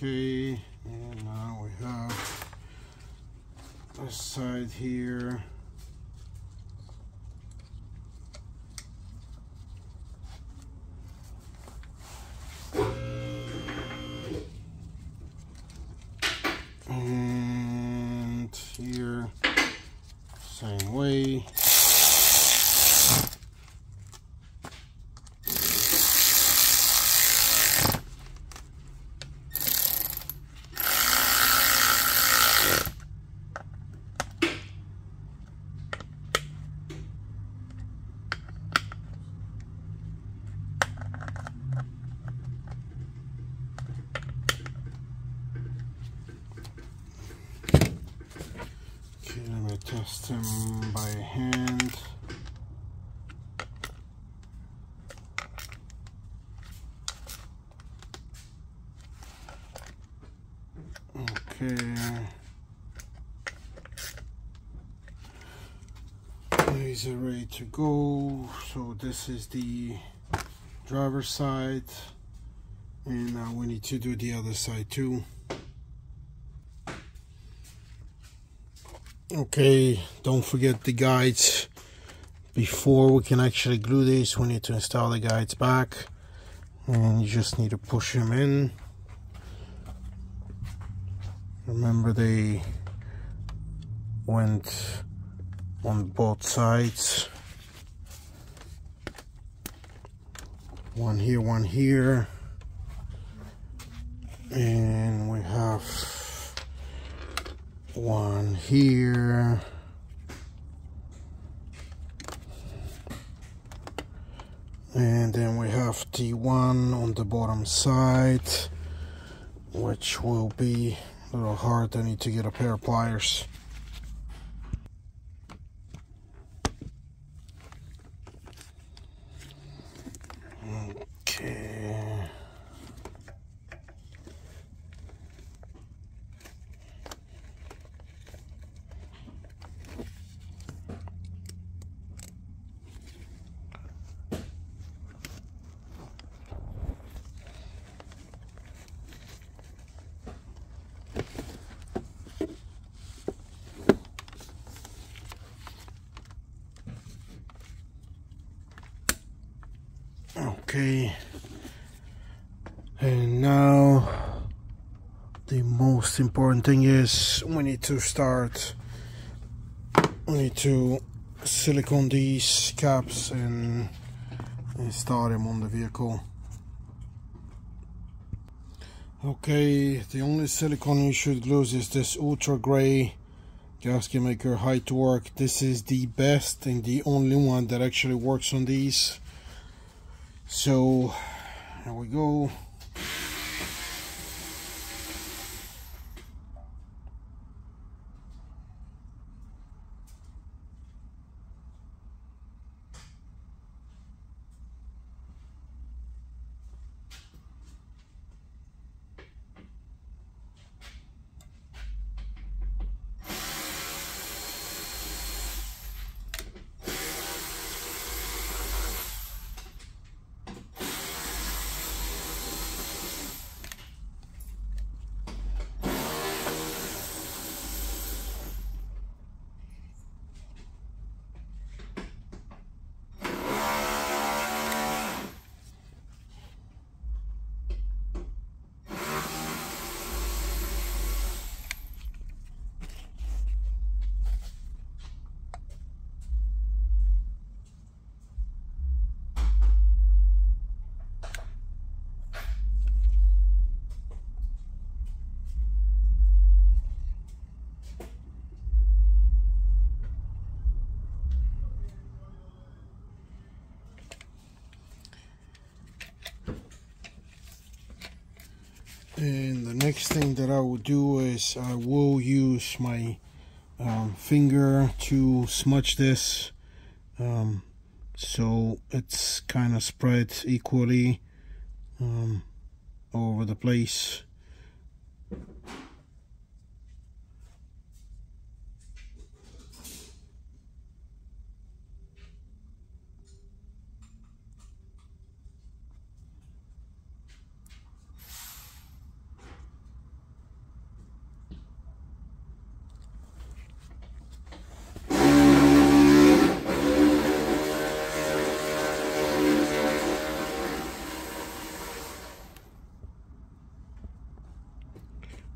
Okay, and now we have this side here. And here, same way. Let me test them by hand. Okay. These are ready to go. So this is the driver's side, and now we need to do the other side too. Okay, don't forget the guides. Before we can actually glue these, we need to install the guides back, and you just need to push them in. Remember, they went on both sides. One here, and we have one here, and then we have the one on the bottom side, which will be a little hard. I need to get a pair of pliers. Okay. Okay, and now the most important thing is we need to silicone these caps and install them on the vehicle. Okay, the only silicone you should use is this ultra gray gasket maker high torque. This is the best and the only one that actually works on these. So here we go. And the next thing that I will do is I will use my finger to smudge this so it's kind of spread equally over the place.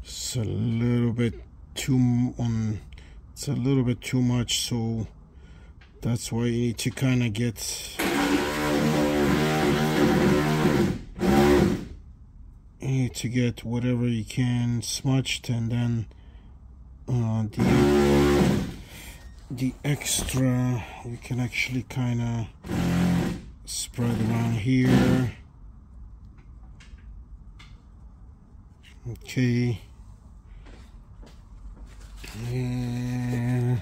It's a little bit it's a little bit too much, so that's why you need to kind of get whatever you can smudged, and then the extra you can actually kind of spread around here. Okay, and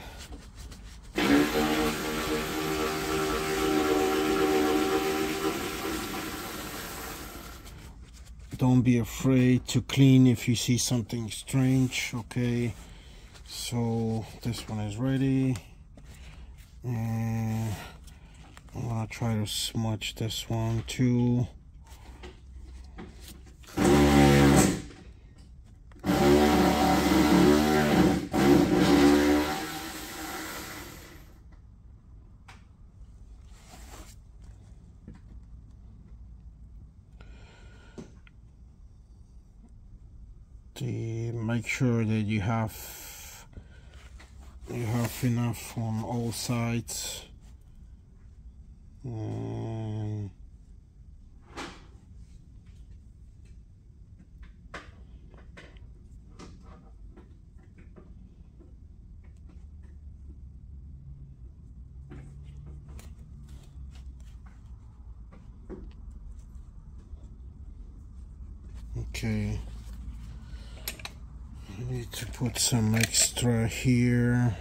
don't be afraid to clean if you see something strange. Okay, so this one is ready, and I'm gonna try to smudge this one too. Make sure that you have enough on all sides. Okay. I need to put some extra here.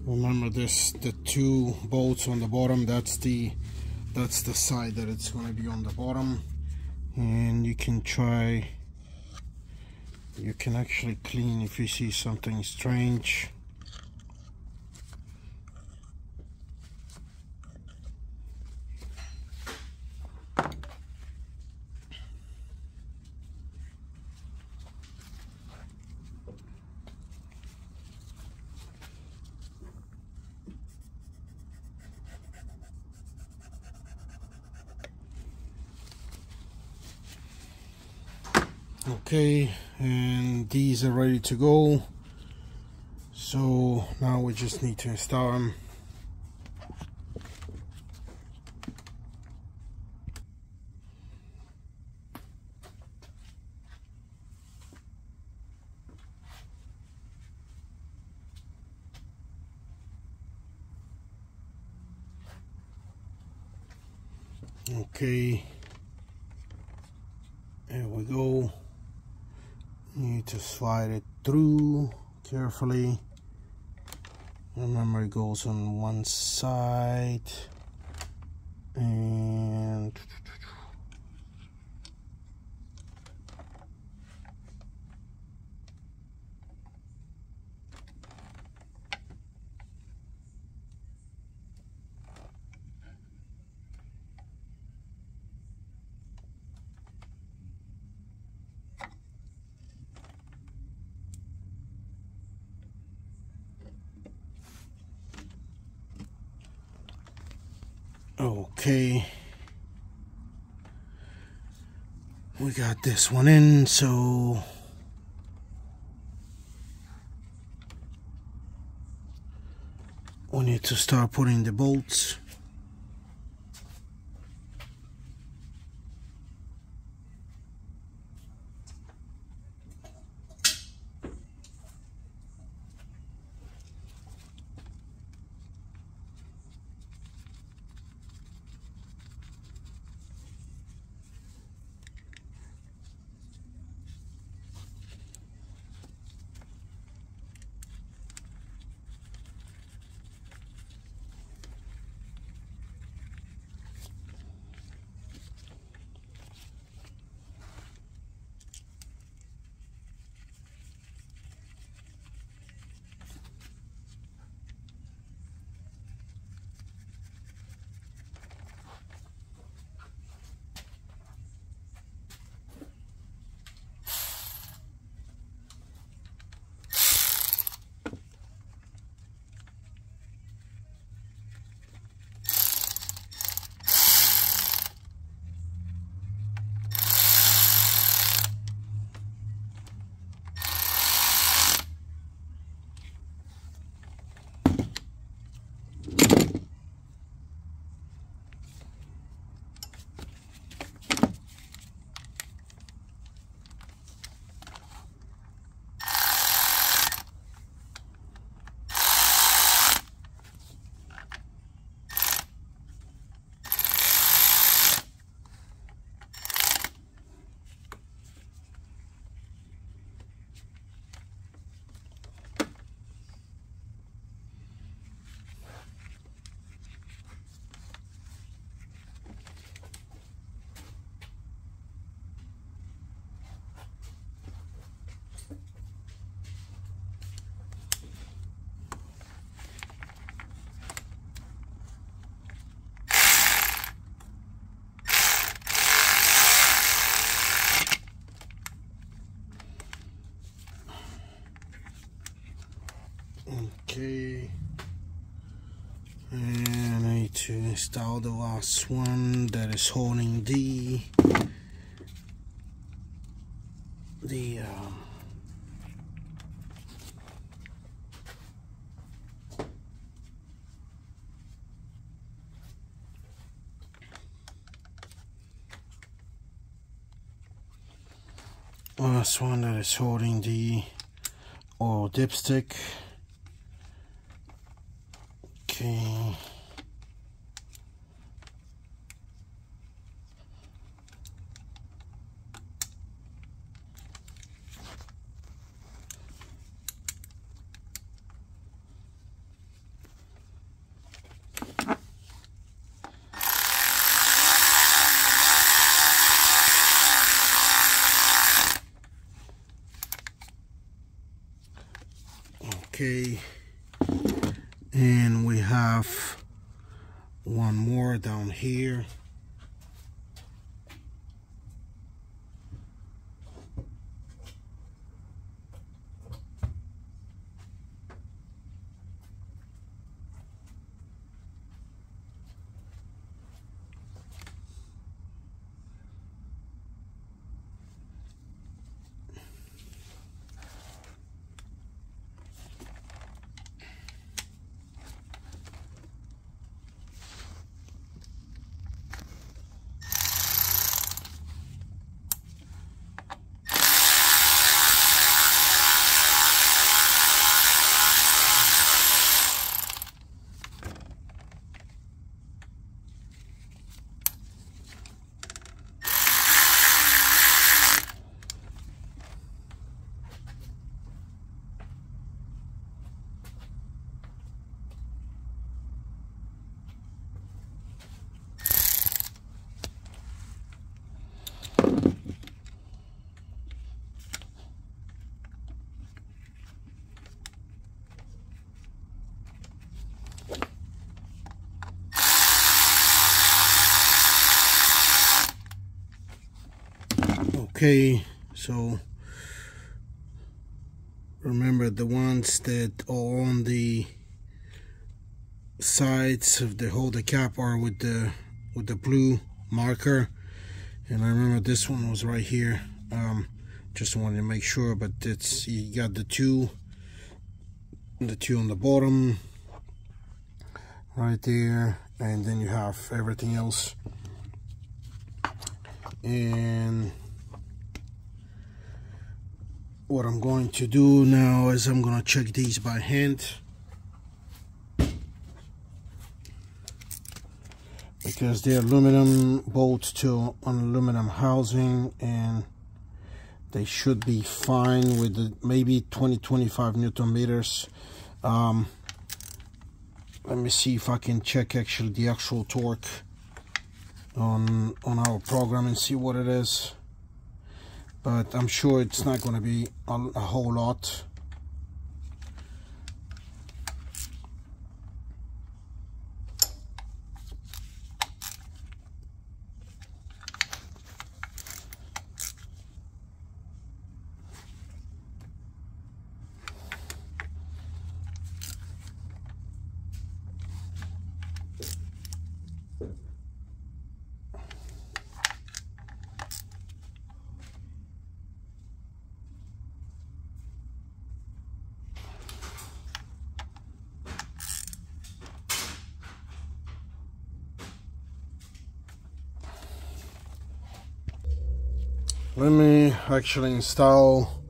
Remember this, the two bolts on the bottom, that's the side that it's going to be on the bottom. And you can actually clean if you see something strange. Okay, and these are ready to go, so now we just need to install them. Okay, there we go. You need to slide it through carefully. Remember, it goes on one side, and okay, we got this one in, so we need to start putting the bolts. And I need to install the last one that is holding the last one that is holding the oil dipstick. Okay. Okay, and we have one more down here. Okay, so remember the ones that are on the sides of the holder cap are with the blue marker, and I remember this one was right here. Just wanted to make sure, but it's, you got the two on the bottom right there, and then you have everything else. And what I'm going to do now is I'm going to check these by hand, because they're aluminum bolts to an aluminum housing, and they should be fine with the maybe 20-25 Newton meters. Let me see if I can check actually the actual torque on our program and see what it is, but I'm sure it's not going to be a whole lot. Let me actually install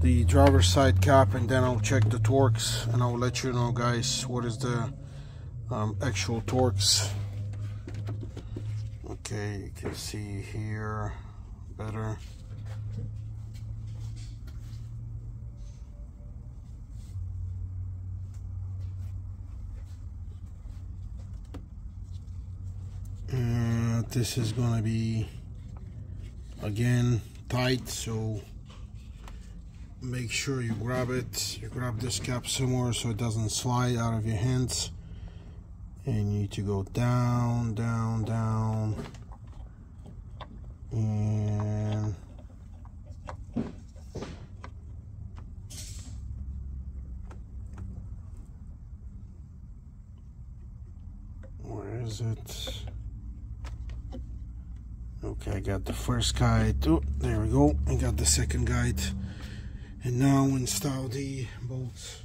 the driver's side cap, and then I'll check the torques, and I'll let you know, guys, what is the actual torques. Okay, you can see here better. And this is gonna be again tight, so make sure you grab it. You grab this cap somewhere so it doesn't slide out of your hands, and you need to go down, down, down, and is it? Okay, I got the first guide. Oh, there we go. I got the second guide. And now install the bolts.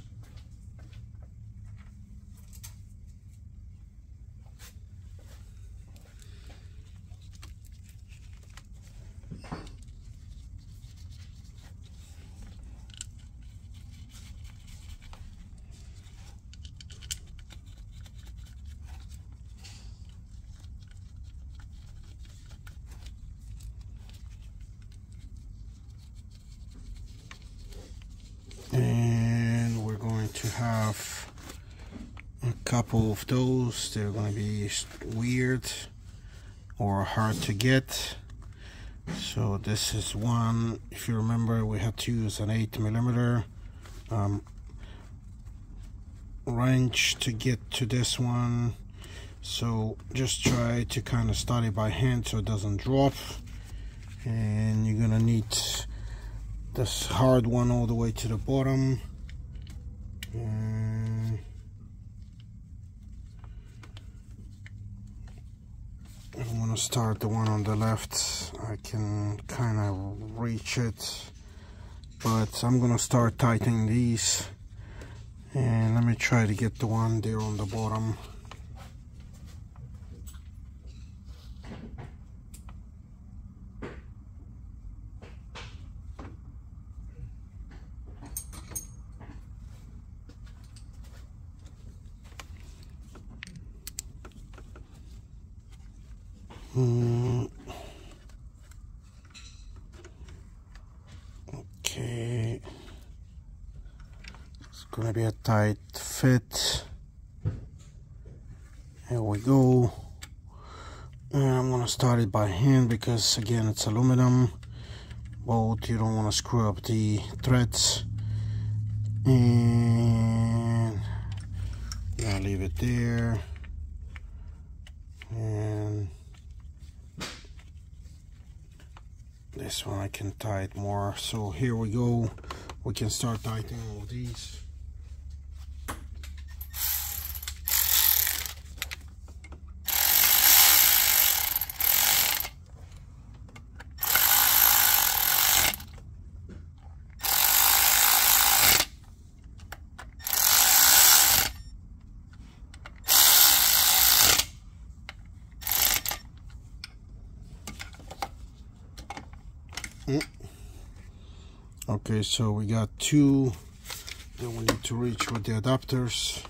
And we're going to have a couple of those. They're going to be weird or hard to get. So this is one. If you remember, we had to use an 8mm wrench to get to this one. So just try to kind of start it by hand so it doesn't drop. And you're gonna need this hard one all the way to the bottom. And I'm gonna start the one on the left. I can kind of reach it, but I'm gonna start tightening these. And let me try to get the one there on the bottom. Okay, it's gonna be a tight fit. Here we go. And I'm gonna start it by hand because again it's aluminum bolt. You don't want to screw up the threads. And I'll leave it there. And this one I can tie it more. So here we go. We can start tightening all these. Okay, so we got two. Then we need to reach with the adapters.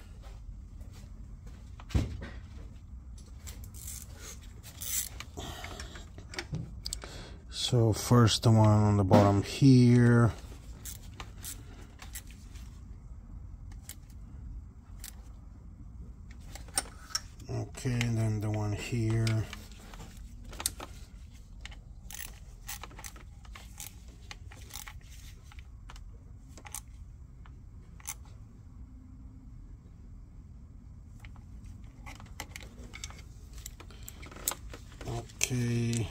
So first the one on the bottom here. Okay, and then the one here. Okay.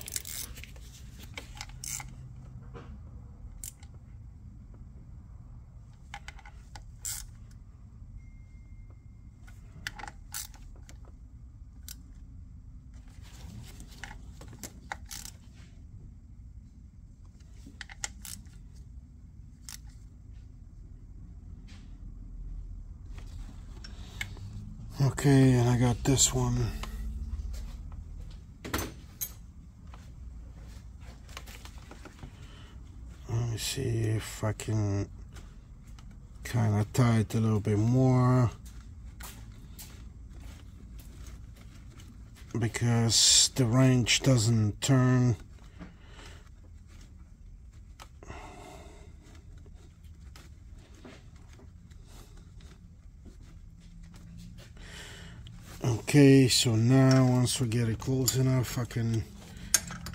Okay, and I got this one. Let me see if I can kind of tie it a little bit more, because the wrench doesn't turn. Okay, so now once we get it close enough, I can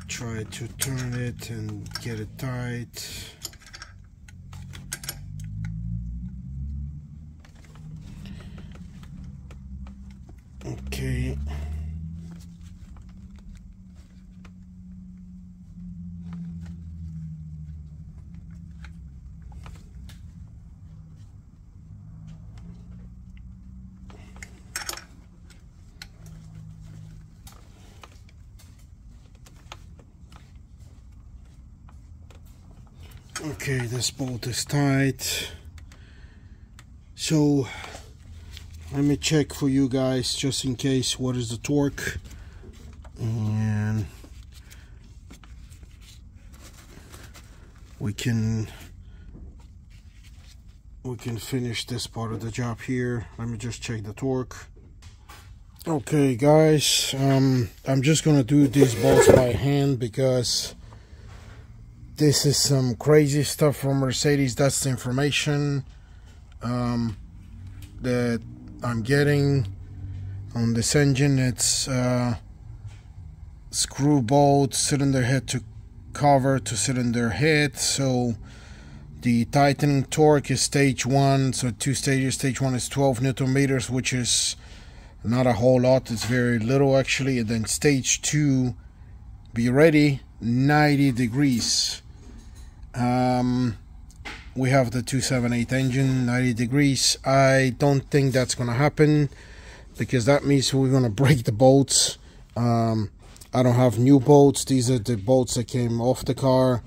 try to turn it and get it tight. Okay. Okay, this bolt is tight. So let me check for you guys just in case what is the torque, and we can finish this part of the job here. Let me just check the torque. Okay guys, I'm just gonna do these bolts by hand because this is some crazy stuff from Mercedes. That's the information that I'm getting on this engine. It's screw bolt, cylinder head to cover to cylinder head. So the tightening torque is stage 1, so 2 stages. Stage 1 is 12 Newton meters, which is not a whole lot, it's very little actually. And then stage 2, be ready, 90 degrees. We have the 278 engine, 90 degrees. I don't think that's gonna happen because that means we're gonna break the bolts. I don't have new bolts. These are the bolts that came off the car.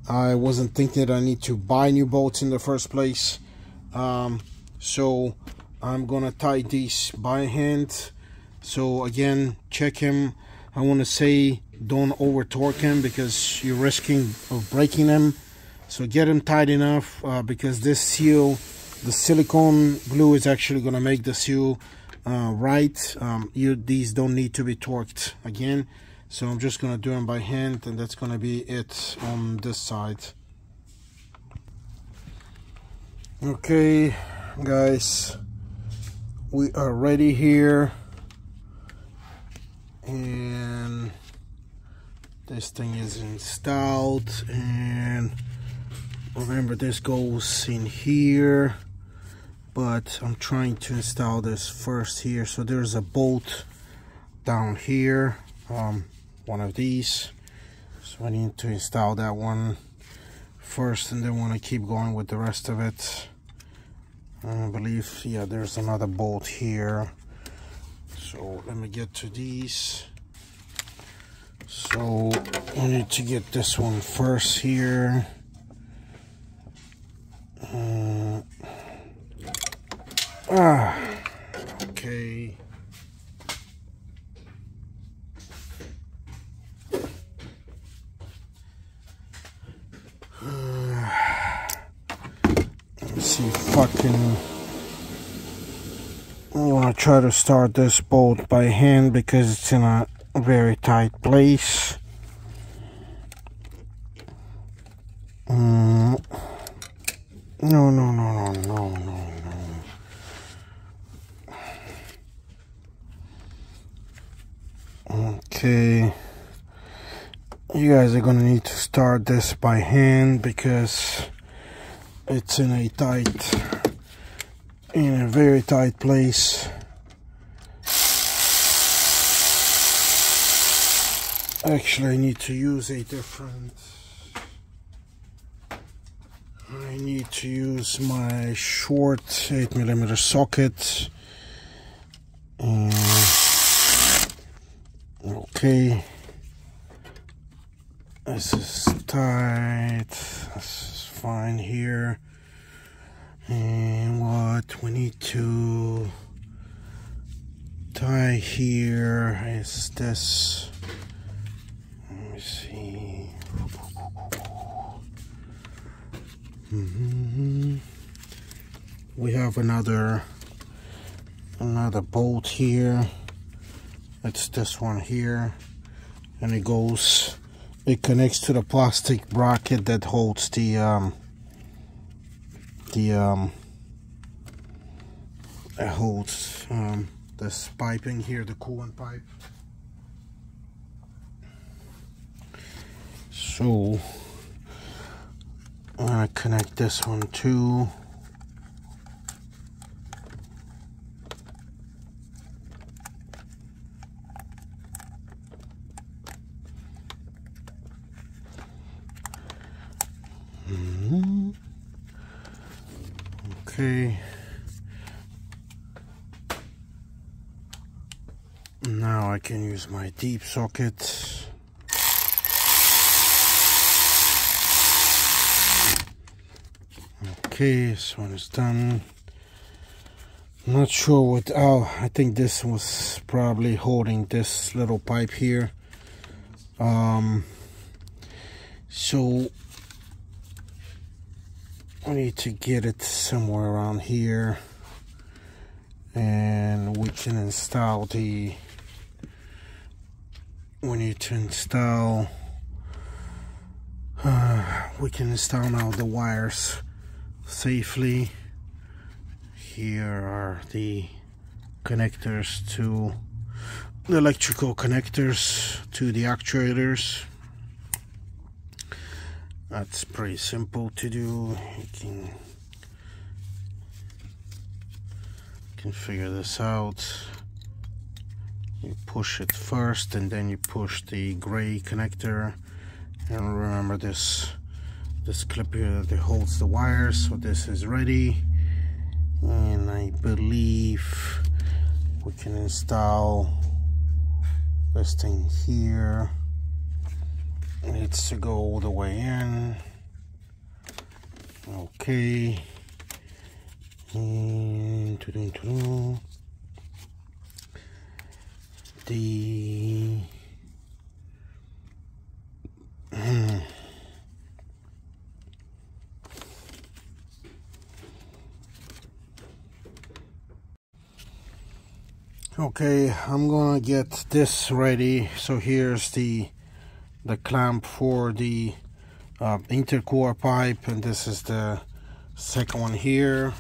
I wasn't thinking that I need to buy new bolts in the first place. So I'm gonna tie these by hand. So again, check him. I want to say don't over torque him because you're risking of breaking them. So get him tight enough because this seal, the silicone glue, is actually gonna make the seal right. These don't need to be torqued again. So I'm just gonna do them by hand, and that's gonna be it on this side. Okay guys, we are ready here, and this thing is installed. And remember, this goes in here, but I'm trying to install this first here. So there's a bolt down here, one of these, so I need to install that one first, and then want to keep going with the rest of it. I believe, yeah, there's another bolt here. So let me get to these. So I need to get this one first here. Okay. Let's see if I can. I want to try to start this bolt by hand because it's in a very tight place. No. Okay, you guys are gonna need to start this by hand because it's in a very tight place. Actually, I need to use a different. I need to use my short 8mm socket. And okay, this is tight. This is fine here. And what we need to tie here is this. Let me see. We have another bolt here. It's this one here, and it connects to the plastic bracket that holds it holds this piping here, the coolant pipe. So I'm gonna connect this one too. Okay. Now I can use my deep socket. Okay, this one is done. Not sure what. Oh, I think this was probably holding this little pipe here. So we need to get it somewhere around here, and we can install the. We need to install. We can install now the wires safely. Here are the connectors to the electrical connectors to the actuators. That's pretty simple to do. You can figure this out. You push it first and then you push the gray connector, and remember this clip here that holds the wires. So this is ready, and I believe we can install this thing here. It needs to go all the way in. Okay. And the okay, I'm gonna get this ready. So here's the clamp for the intercore pipe, and this is the second one here,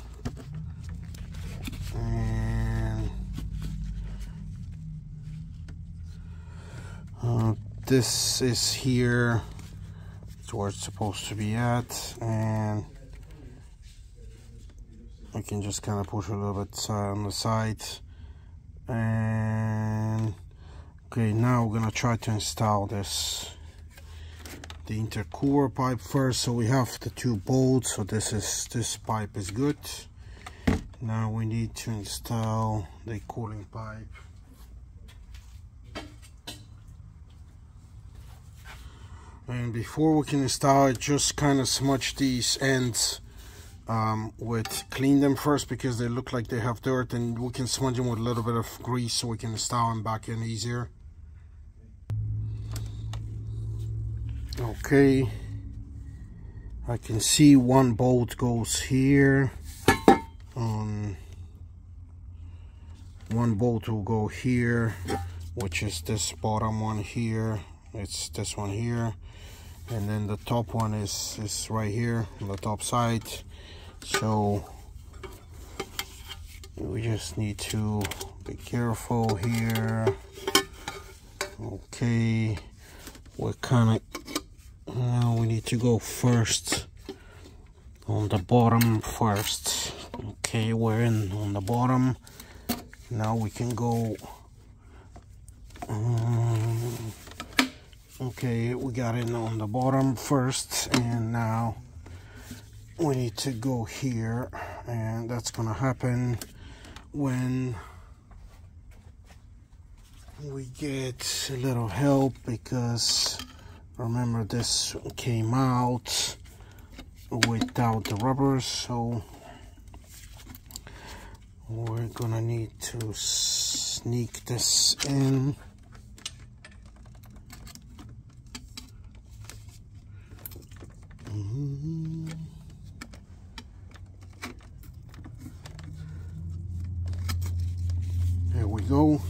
and this is here. It's where it's supposed to be at, and I can just kind of push a little bit on the side. And okay, now we're gonna try to install the intercooler pipe first. So we have the two bolts, so this pipe is good. Now we need to install the cooling pipe. And before we can install it, just kind of smudge these ends clean them first, because they look like they have dirt, and we can smudge them with a little bit of grease so we can install them back in easier. Okay, I can see one bolt goes here, one bolt will go here, which is this bottom one here. It's this one here, and then the top one is right here on the top side. So we just need to be careful here. Okay, we're kind of, now we need to go first on the bottom first. Okay, we're in on the bottom. Now we can go, okay, we got it on the bottom first, and now we need to go here, and that's gonna happen when we get a little help, because remember this came out without the rubbers, so we're gonna need to sneak this in. There we go.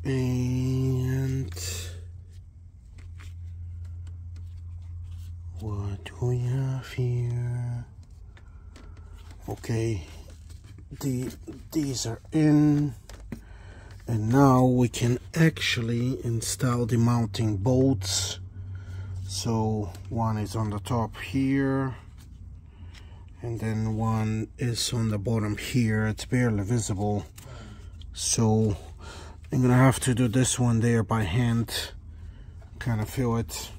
And what do we have here? Okay, these are in, and now we can actually install the mounting bolts. So one is on the top here, and then one is on the bottom here. It's barely visible, so I'm gonna have to do this one there by hand, kind of feel it.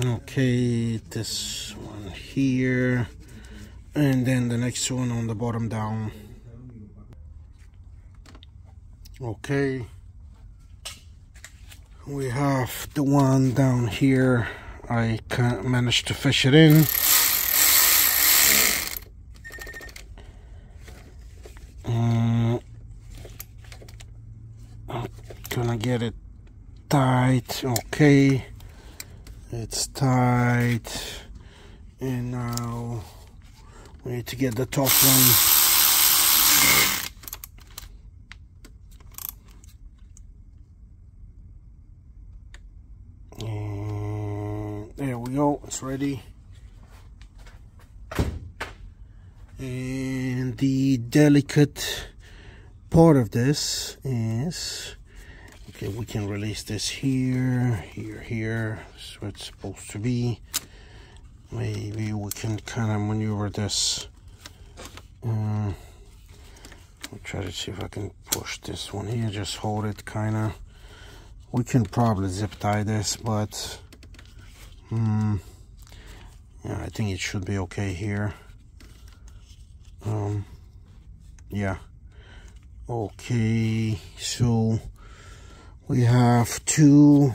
Okay, this one here, and then the next one on the bottom down. Okay, we have the one down here. I can't manage to fish it in. Gonna get it tight. Okay, it's tight, and now we need to get the top one. And there we go, it's ready. And the delicate part of this is, okay, we can release this here. That's where it's supposed to be. Maybe we can kind of maneuver this. I'll try to see if I can push this one here. Just hold it, kind of. We can probably zip tie this, but yeah, I think it should be okay here. Yeah. Okay, so we have two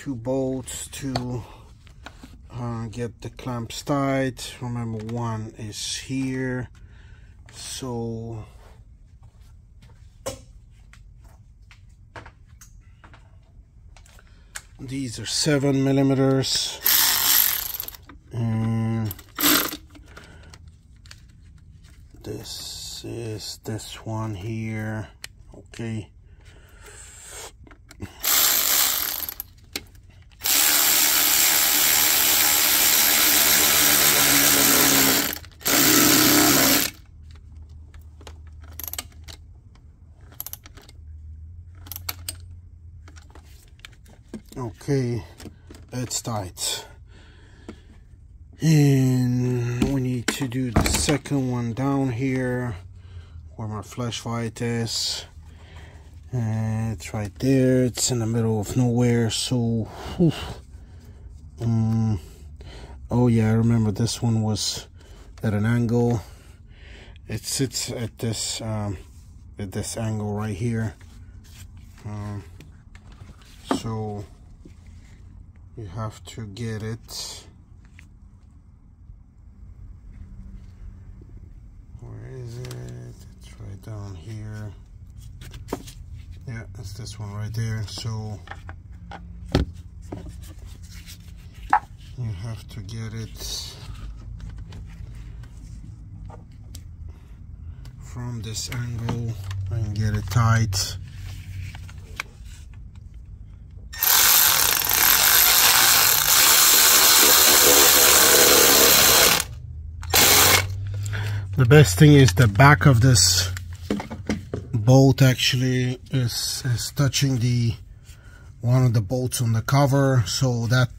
bolts to get the clamps tight. Remember, one is here, so these are 7 millimeters, and this is this one here. Okay, okay, it's tight. And we need to do the second one down here where my flashlight is. And it's right there. It's in the middle of nowhere. So, oh yeah, I remember this one was at an angle. It sits at this angle right here. So you have to get it. Where is it? It's right down here. Yeah, it's this one right there. So you have to get it from this angle and get it tight. The best thing is the back of this bolt actually is touching the one of the bolts on the cover, so that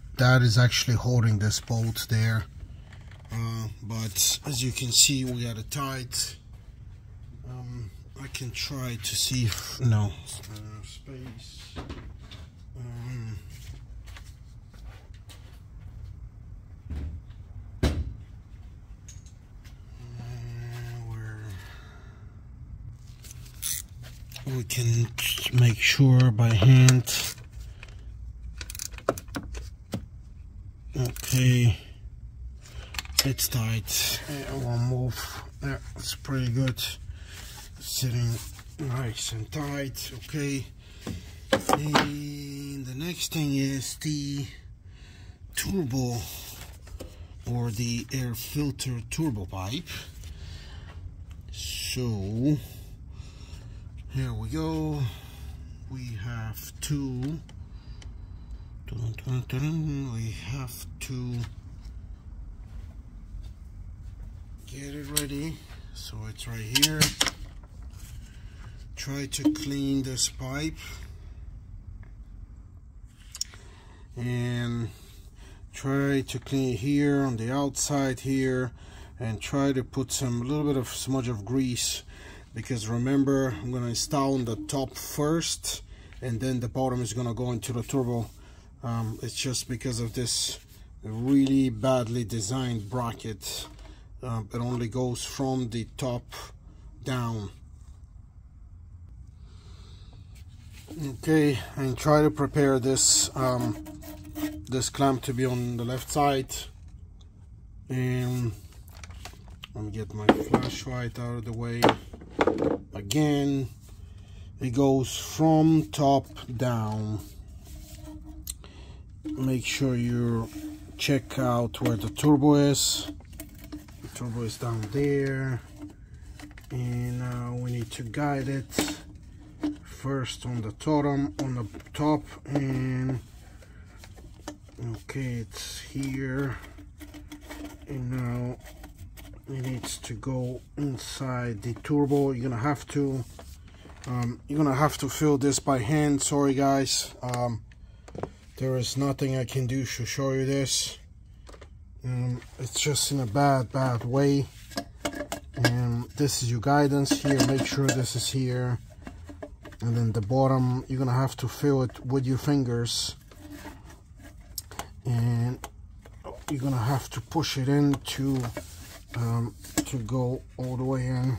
is actually holding this bolt there. But as you can see, we got it tight. I can try to see if no space. We can make sure by hand. Okay, it's tight. It won't move. Yeah, it's pretty good. Sitting nice and tight. Okay, and the next thing is the turbo, or the air filter turbo pipe. So here we go. We have two. We have to get it ready. So it's right here. Try to clean this pipe and try to clean here on the outside here, and try to put a little bit of smudge of grease, because remember, I'm going to install on the top first, and then the bottom is going to go into the turbo It's just because of this really badly designed bracket. It only goes from the top down. Okay, and try to prepare this this clamp to be on the left side. And let me get my flashlight out of the way. Again, it goes from top down. Make sure you check out where the turbo is. The turbo is down there, and now we need to guide it first on the top, and okay, it's here, and now it needs to go inside the turbo. You're gonna have to fill this by hand. Sorry guys, there is nothing I can do to show you this. It's just in a bad way, and this is your guidance here. Make sure this is here, and then the bottom you're gonna have to fill it with your fingers, and you're gonna have to push it in to go all the way in.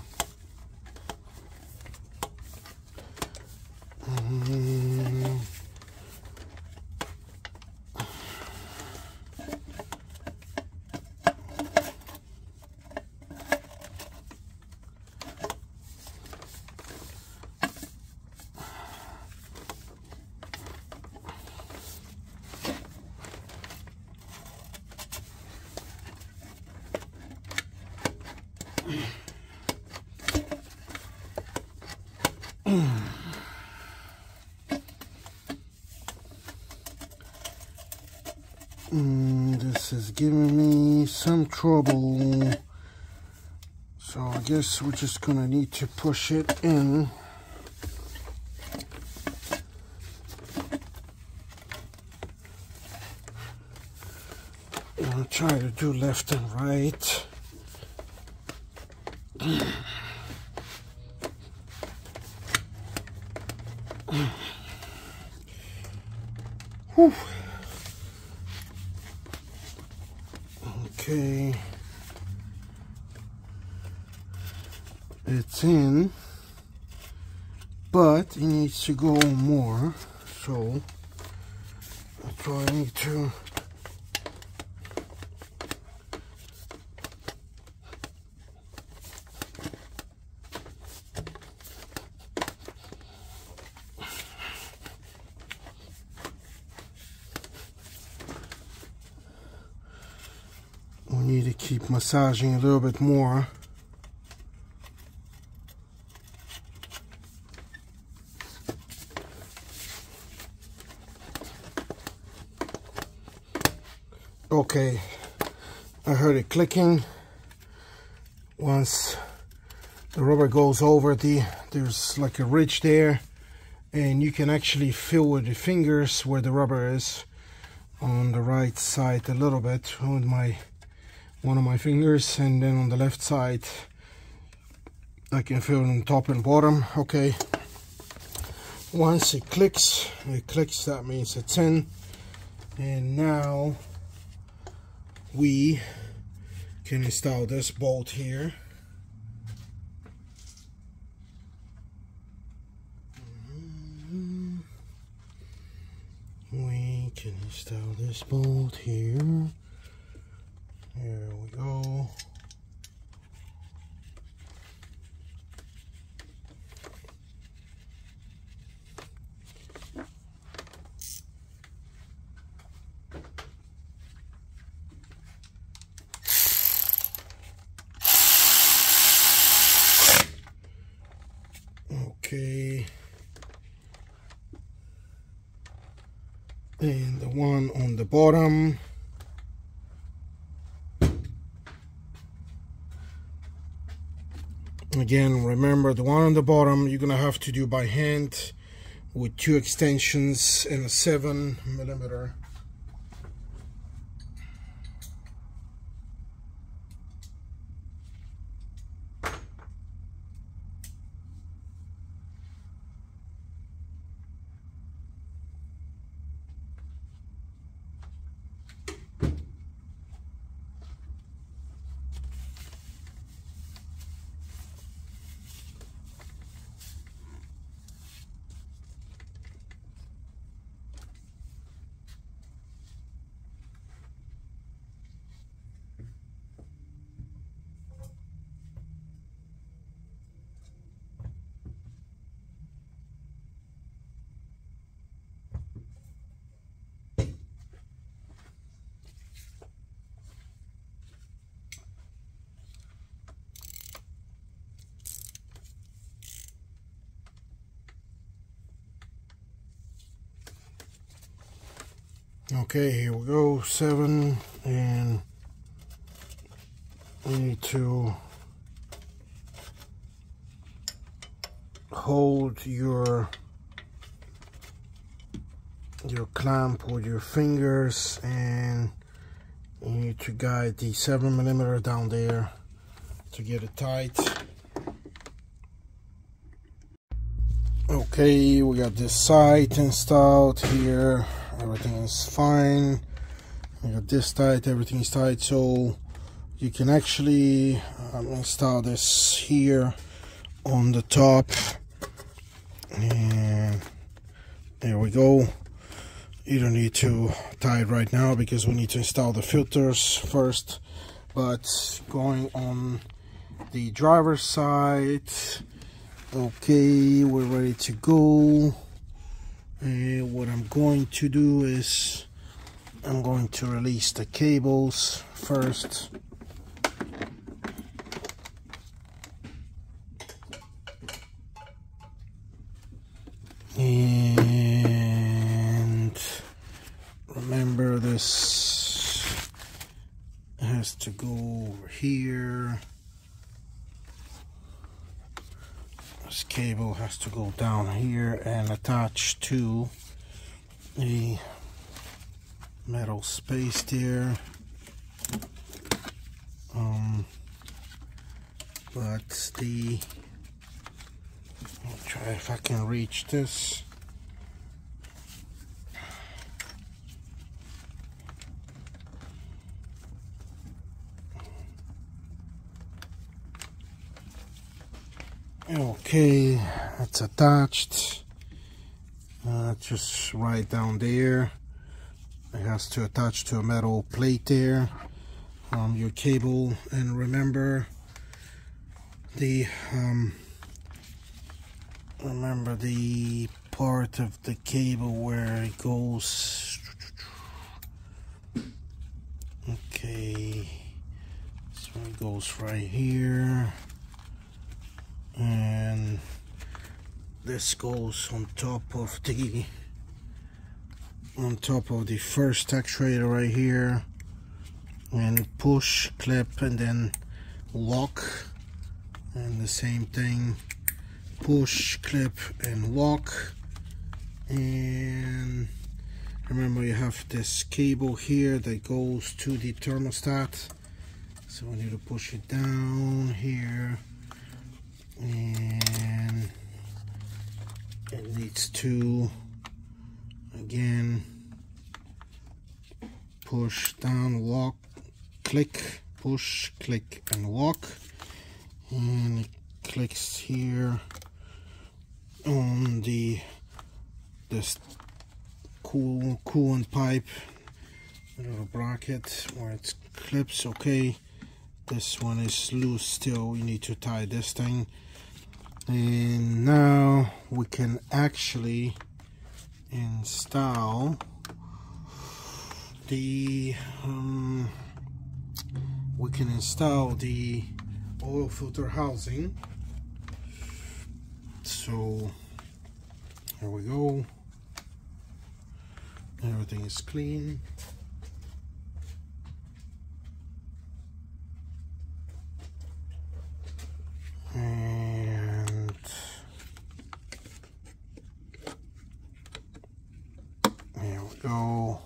This is giving me some trouble, so I guess we're just gonna need to push it in. I'll try to do left and right. Whew. Okay, it's in, but it needs to go more, so that's why I need to keep massaging a little bit more. Okay, I heard it clicking. Once the rubber goes over there's like a ridge there, and you can actually feel with your fingers where the rubber is on the right side a little bit with one of my fingers, and then on the left side I can feel it on top and bottom. Okay, once it clicks, that means it's in, and now we can install this bolt here. We can install this bolt here. There we go. Okay. And the one on the bottom. Again, remember, the one on the bottom you're gonna have to do by hand with 2 extensions and a 7mm. Okay, here we go, 7, and you need to hold your clamp with your fingers, and you need to guide the 7mm down there to get it tight. Okay, we got this side installed here. Everything is fine. We got this tight, everything is tight, so you can actually install this here on the top, and there we go. You don't need to tie it right now because we need to install the filters first. But going on the driver's side, okay, we're ready to go. And what I'm going to do is I'm going to release the cables first. And remember, this has to go over here. This cable has to go down here and attach to a metal space there. But I'll try if I can reach this. Okay, it's attached. Just right down there. It has to attach to a metal plate there. Your cable, and remember the part of the cable where it goes. Okay, so it goes right here, and this goes on top of the first actuator right here, and push, clip, and then lock, and the same thing, push, clip, and lock. And remember, you have this cable here that goes to the thermostat, so we need to push it down here, and it needs to again push down, lock, click, push, click, and lock, and it clicks here on this coolant pipe, a little bracket where it clips. Okay, this one is loose still. You need to tie this thing, and now we can actually install the oil filter housing. So here we go. Everything is clean. And there we go.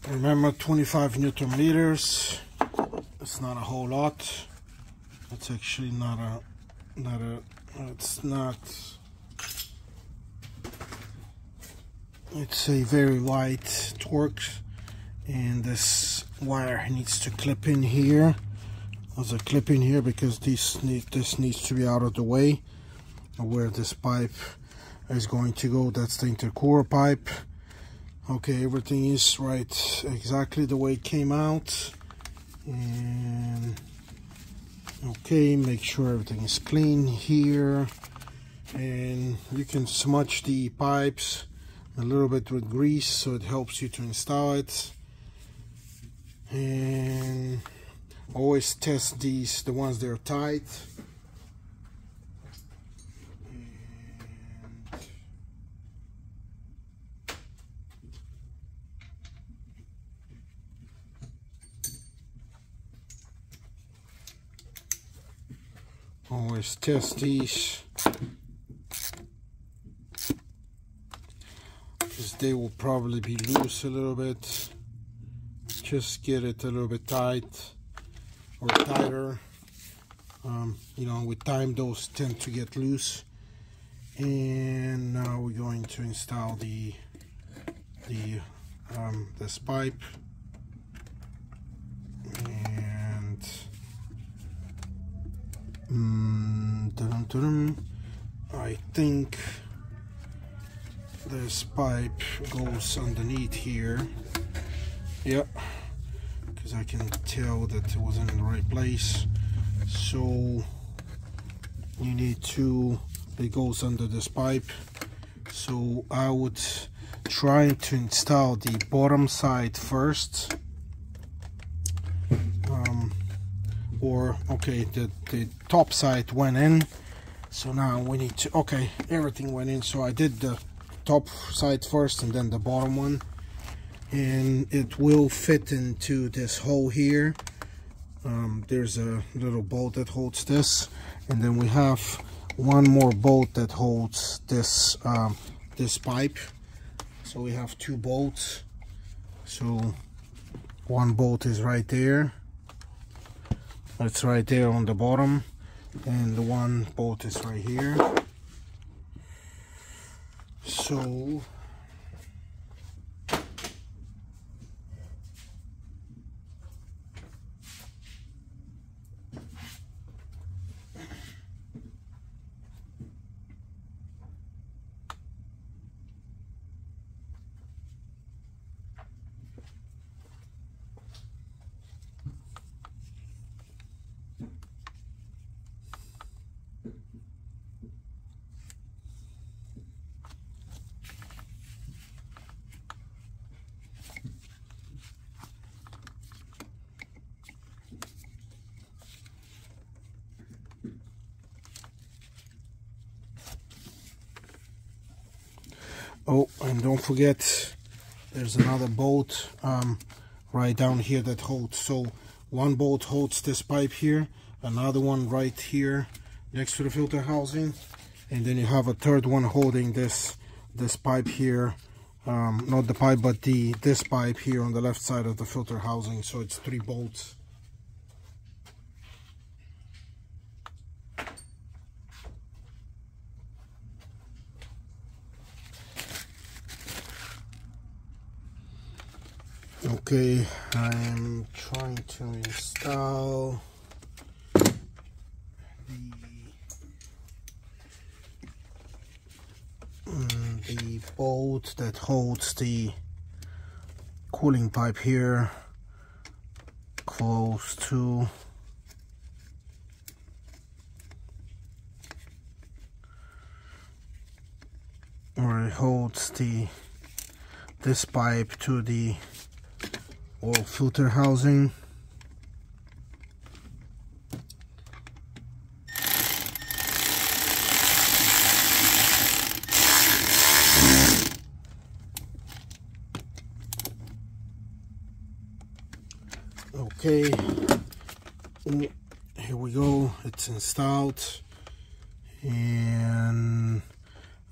Remember, 25 Newton meters. It's not a whole lot. It's actually it's a very light torque, and this wire needs to clip in here. There's a clip in here because this needs to be out of the way where this pipe is going to go. That's the intercooler pipe. Okay, everything is right exactly the way it came out. And okay, make sure everything is clean here. And you can smudge the pipes a little bit with grease so it helps you to install it. And always test these, the ones that are tight. Always test these, because they will probably be loose a little bit. Just get it a little bit tight or tighter. You know, with time those tend to get loose. And now we're going to install this pipe. I think this pipe goes underneath here. Yep, because I can tell that it wasn't in the right place. So you need to, it goes under this pipe. So I would try to install the bottom side first. Or okay, the top side went in, so now we need to, okay, everything went in, so I did the top side first and then the bottom one, and it will fit into this hole here. There's a little bolt that holds this, and then we have one more bolt that holds this this pipe. So we have two bolts. So one bolt is right there. It's right there on the bottom, and the one bolt is right here. So oh, and don't forget, there's another bolt right down here that holds. So one bolt holds this pipe here, another one right here next to the filter housing, and then you have a third one holding this pipe here. Not the pipe, but this pipe here on the left side of the filter housing. So it's 3 bolts. Okay, I'm trying to install the bolt that holds the cooling pipe here close to where it holds this pipe to the oil filter housing. Okay, here we go, it's installed, and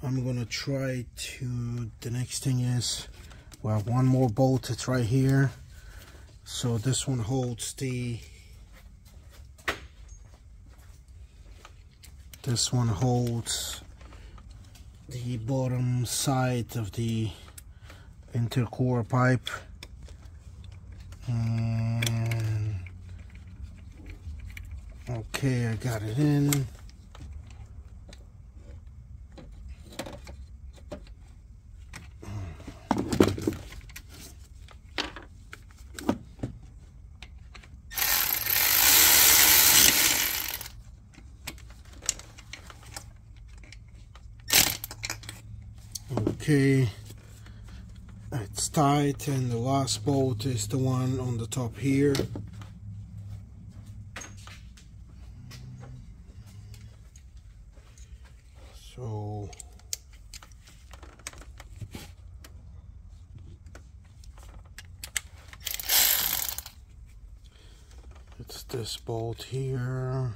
I'm gonna try to, the next thing is, we have one more bolt, it's right here. So this one holds this one holds the bottom side of the intercooler pipe. And okay, I got it in. Okay, it's tight, and the last bolt is the one on the top here. So it's this bolt here.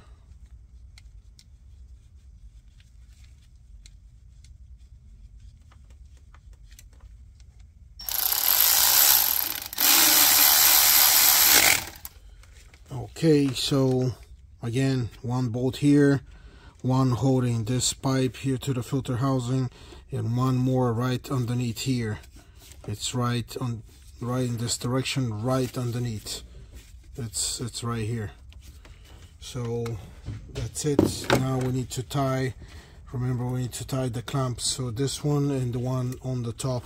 Okay, so again, one bolt here, one holding this pipe here to the filter housing, and one more right underneath here. It's right in this direction, right underneath. It's right here. So that's it. Now we need to tie, remember we need to tie the clamps. So this one and the one on the top.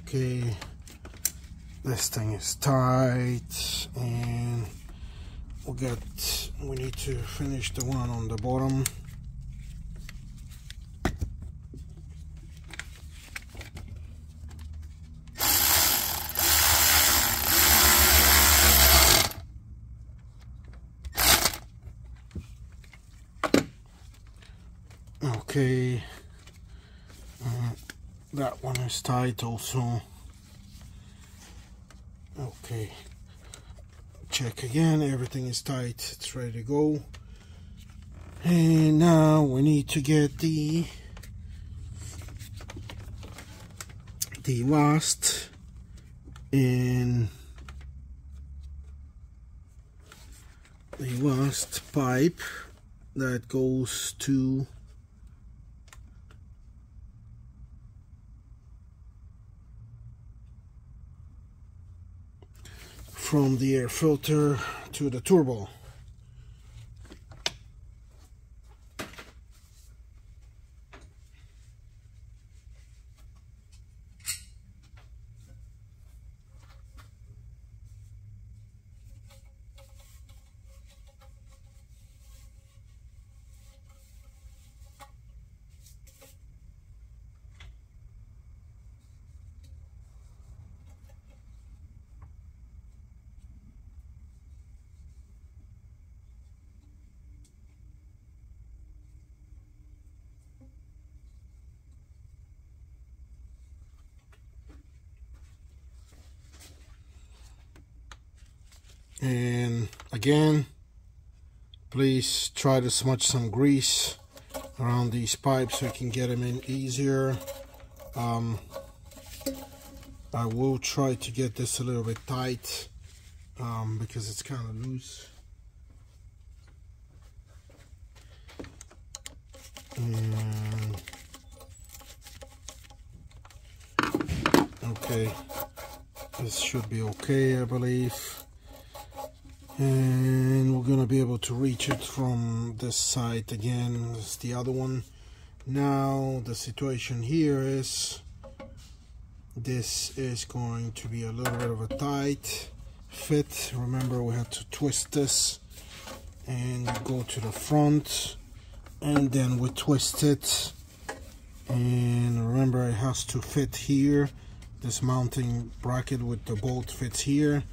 Okay, this thing is tight, and we need to finish the one on the bottom. Okay, that one is tight also. Okay, check again, everything is tight, it's ready to go. And now we need to get the last pipe that goes to from the air filter to the turbo. And again, please try to smudge some grease around these pipes so you can get them in easier. I will try to get this a little bit tight because it's kind of loose. And okay, this should be okay, I believe. And we're gonna be able to reach it from this side again. This is the other one. Now the situation here is this is going to be a little bit of a tight fit. Remember, we had to twist this and go to the front, and then we twist it, and remember it has to fit here. This mounting bracket with the bolt fits here.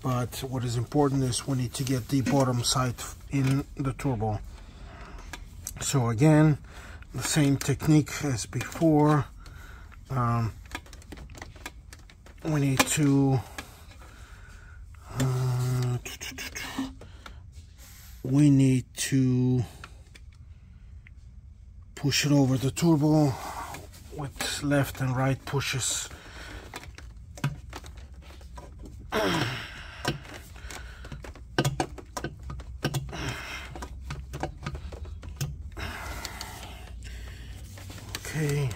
But what is important is we need to get the bottom side in the turbo. So again, the same technique as before. We need to push it over the turbo with left and right pushes. Okay.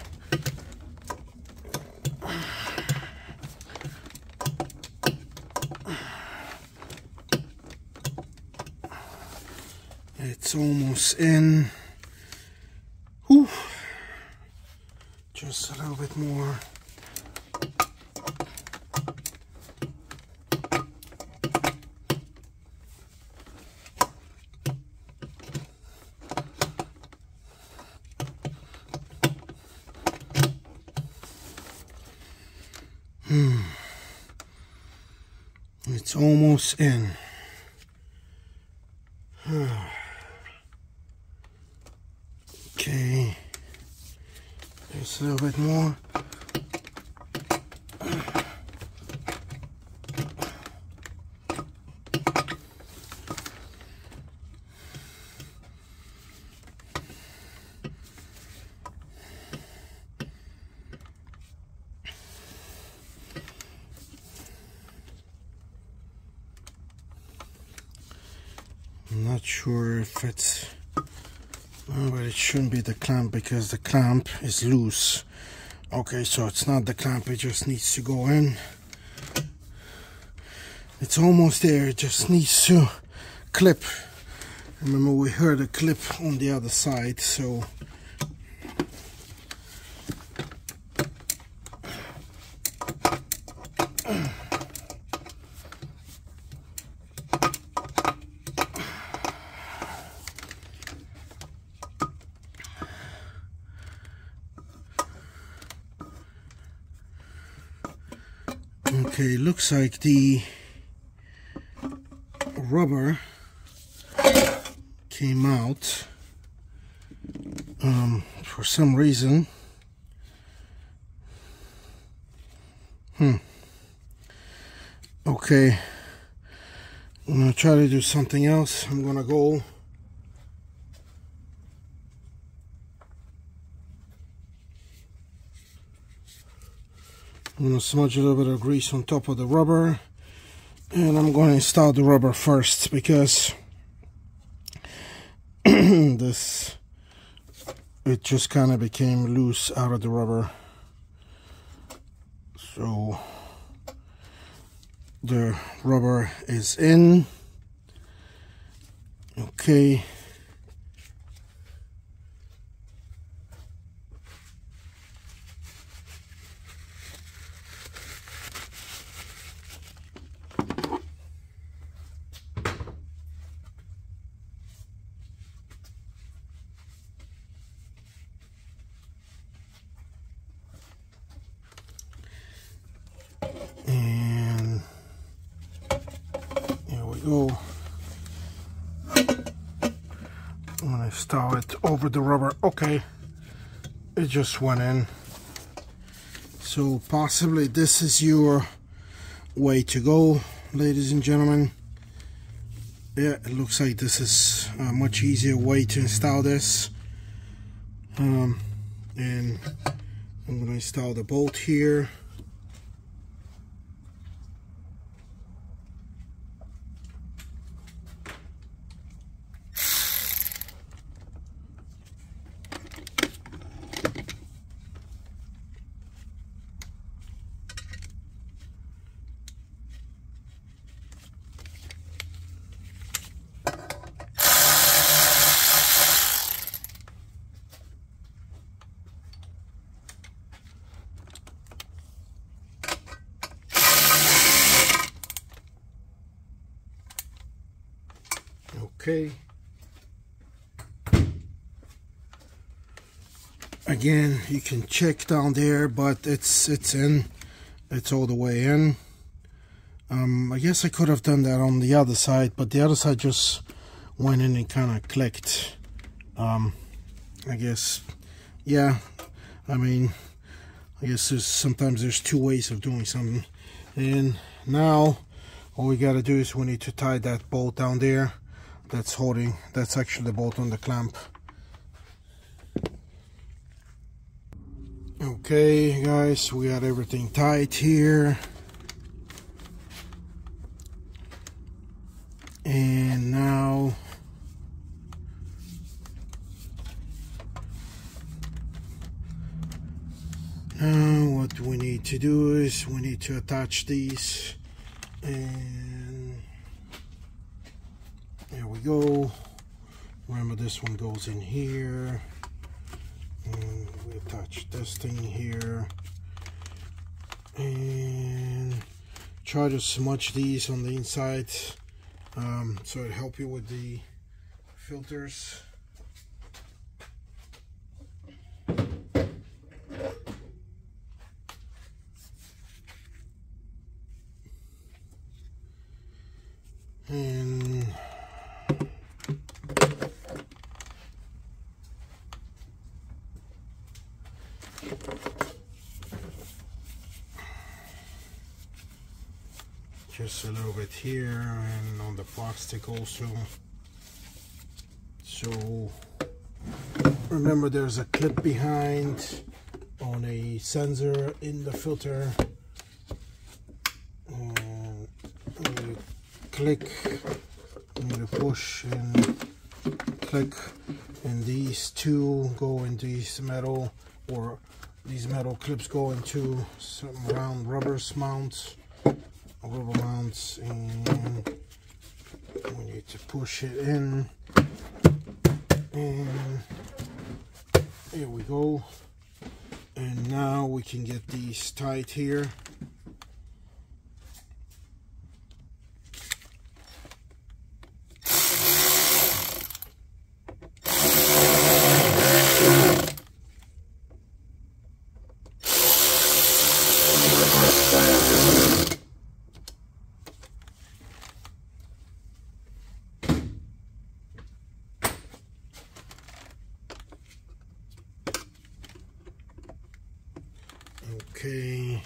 it's almost in. Whew. Just a little bit more. It's almost in. Okay, just a little bit more. I'm not sure if it's, but it shouldn't be the clamp because the clamp is loose. Okay, so it's not the clamp, it just needs to go in. It's almost there, it just needs to clip. Remember, we heard a clip on the other side, so okay, looks like the rubber came out for some reason. Okay, I'm gonna try to do something else. I'm gonna go I'm going to smudge a little bit of grease on top of the rubber, and I'm going to install the rubber first because it just kind of became loose out of the rubber. So the rubber is in. Okay. And here we go. I'm gonna install it over the rubber. Okay, it just went in. So possibly this is your way to go, ladies and gentlemen. Yeah, it looks like this is a much easier way to install this. And I'm gonna install the bolt here. Okay. Again, you can check down there, but it's in. It's all the way in. I guess I could have done that on the other side, but the other side just went in and kind of clicked. I guess, yeah. I mean, I guess sometimes there's two ways of doing something. And now, all we gotta do is we need to tie that bolt down there. That's actually the bolt on the clamp. Okay guys, we got everything tight here. And now what we need to do is we need to attach these, and there we go. Remember, this one goes in here, and we attach this thing here, and try to smudge these on the inside so it help you with the filters. And just a little bit here and on the plastic also. So remember, there's a clip behind on a sensor in the filter, and you click, you push and click, and these two go into these metal, or these metal clips go into some round rubber mounts, and we need to push it in, and here we go. And now we can get these tight here. Okay,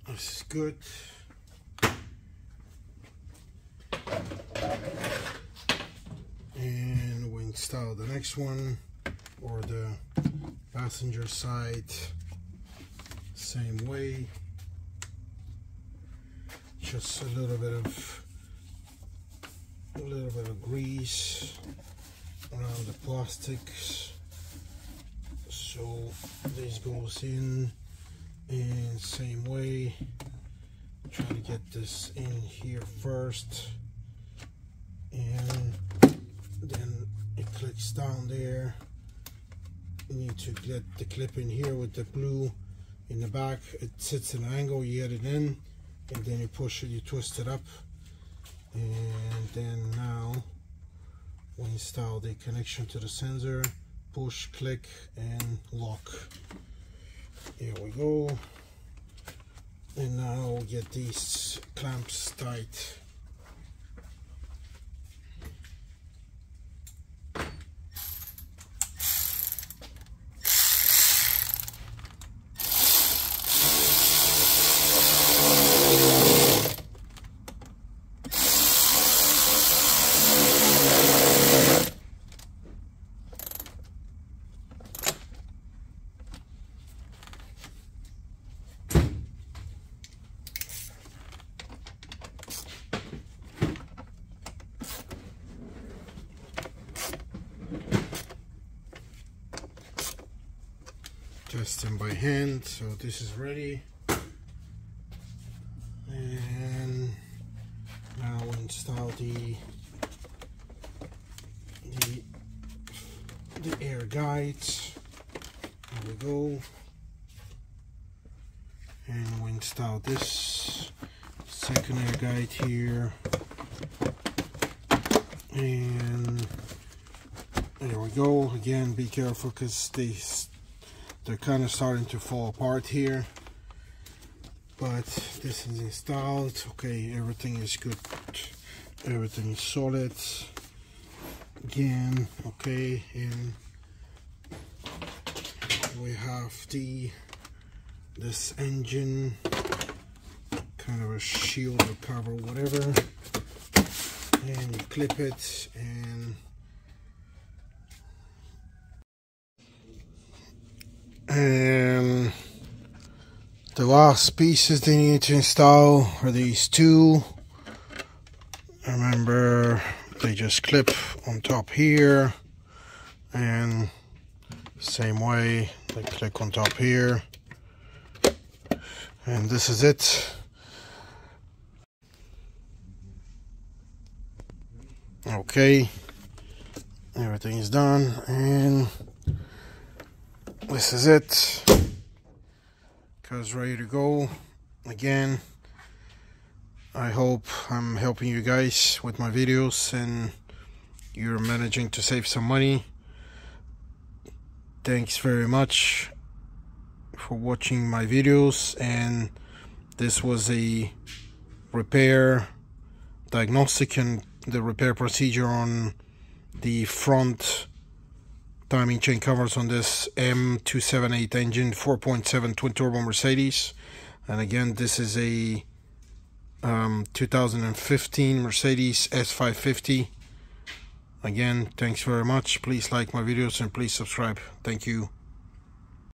this is good. And we install the next one, or the passenger side, same way. Just a little bit of grease around the plastics, so this goes in. And same way, try to get this in here first, and then it clicks down there. You need to get the clip in here with the blue in the back. It sits at an angle, you get it in, and then you push it, you twist it up, and then now we install the connection to the sensor. Push, click, and lock. Here we go. And now we get these clamps tight. Testing by hand, so this is ready. And now we install the air guides. There we go. And we install this second air guide here. And there we go. Again, be careful because they're kind of starting to fall apart here, but this is installed. Okay, everything is good, everything is solid again. Okay, and we have this engine, kind of a shield or cover, whatever, and you clip it, and the last pieces they need to install are these two. Remember, they just clip on top here, and same way they click on top here, and this is it. Okay, Everything is done, and this is it. Car's ready to go. Again, I hope I'm helping you guys with my videos and you're managing to save some money. Thanks very much for watching my videos, and this was a repair diagnostic and the repair procedure on the front timing chain covers on this M278 engine 4.7 twin turbo Mercedes. And again, this is a 2015 Mercedes S550. Again, thanks very much. Please like my videos and please subscribe. Thank you.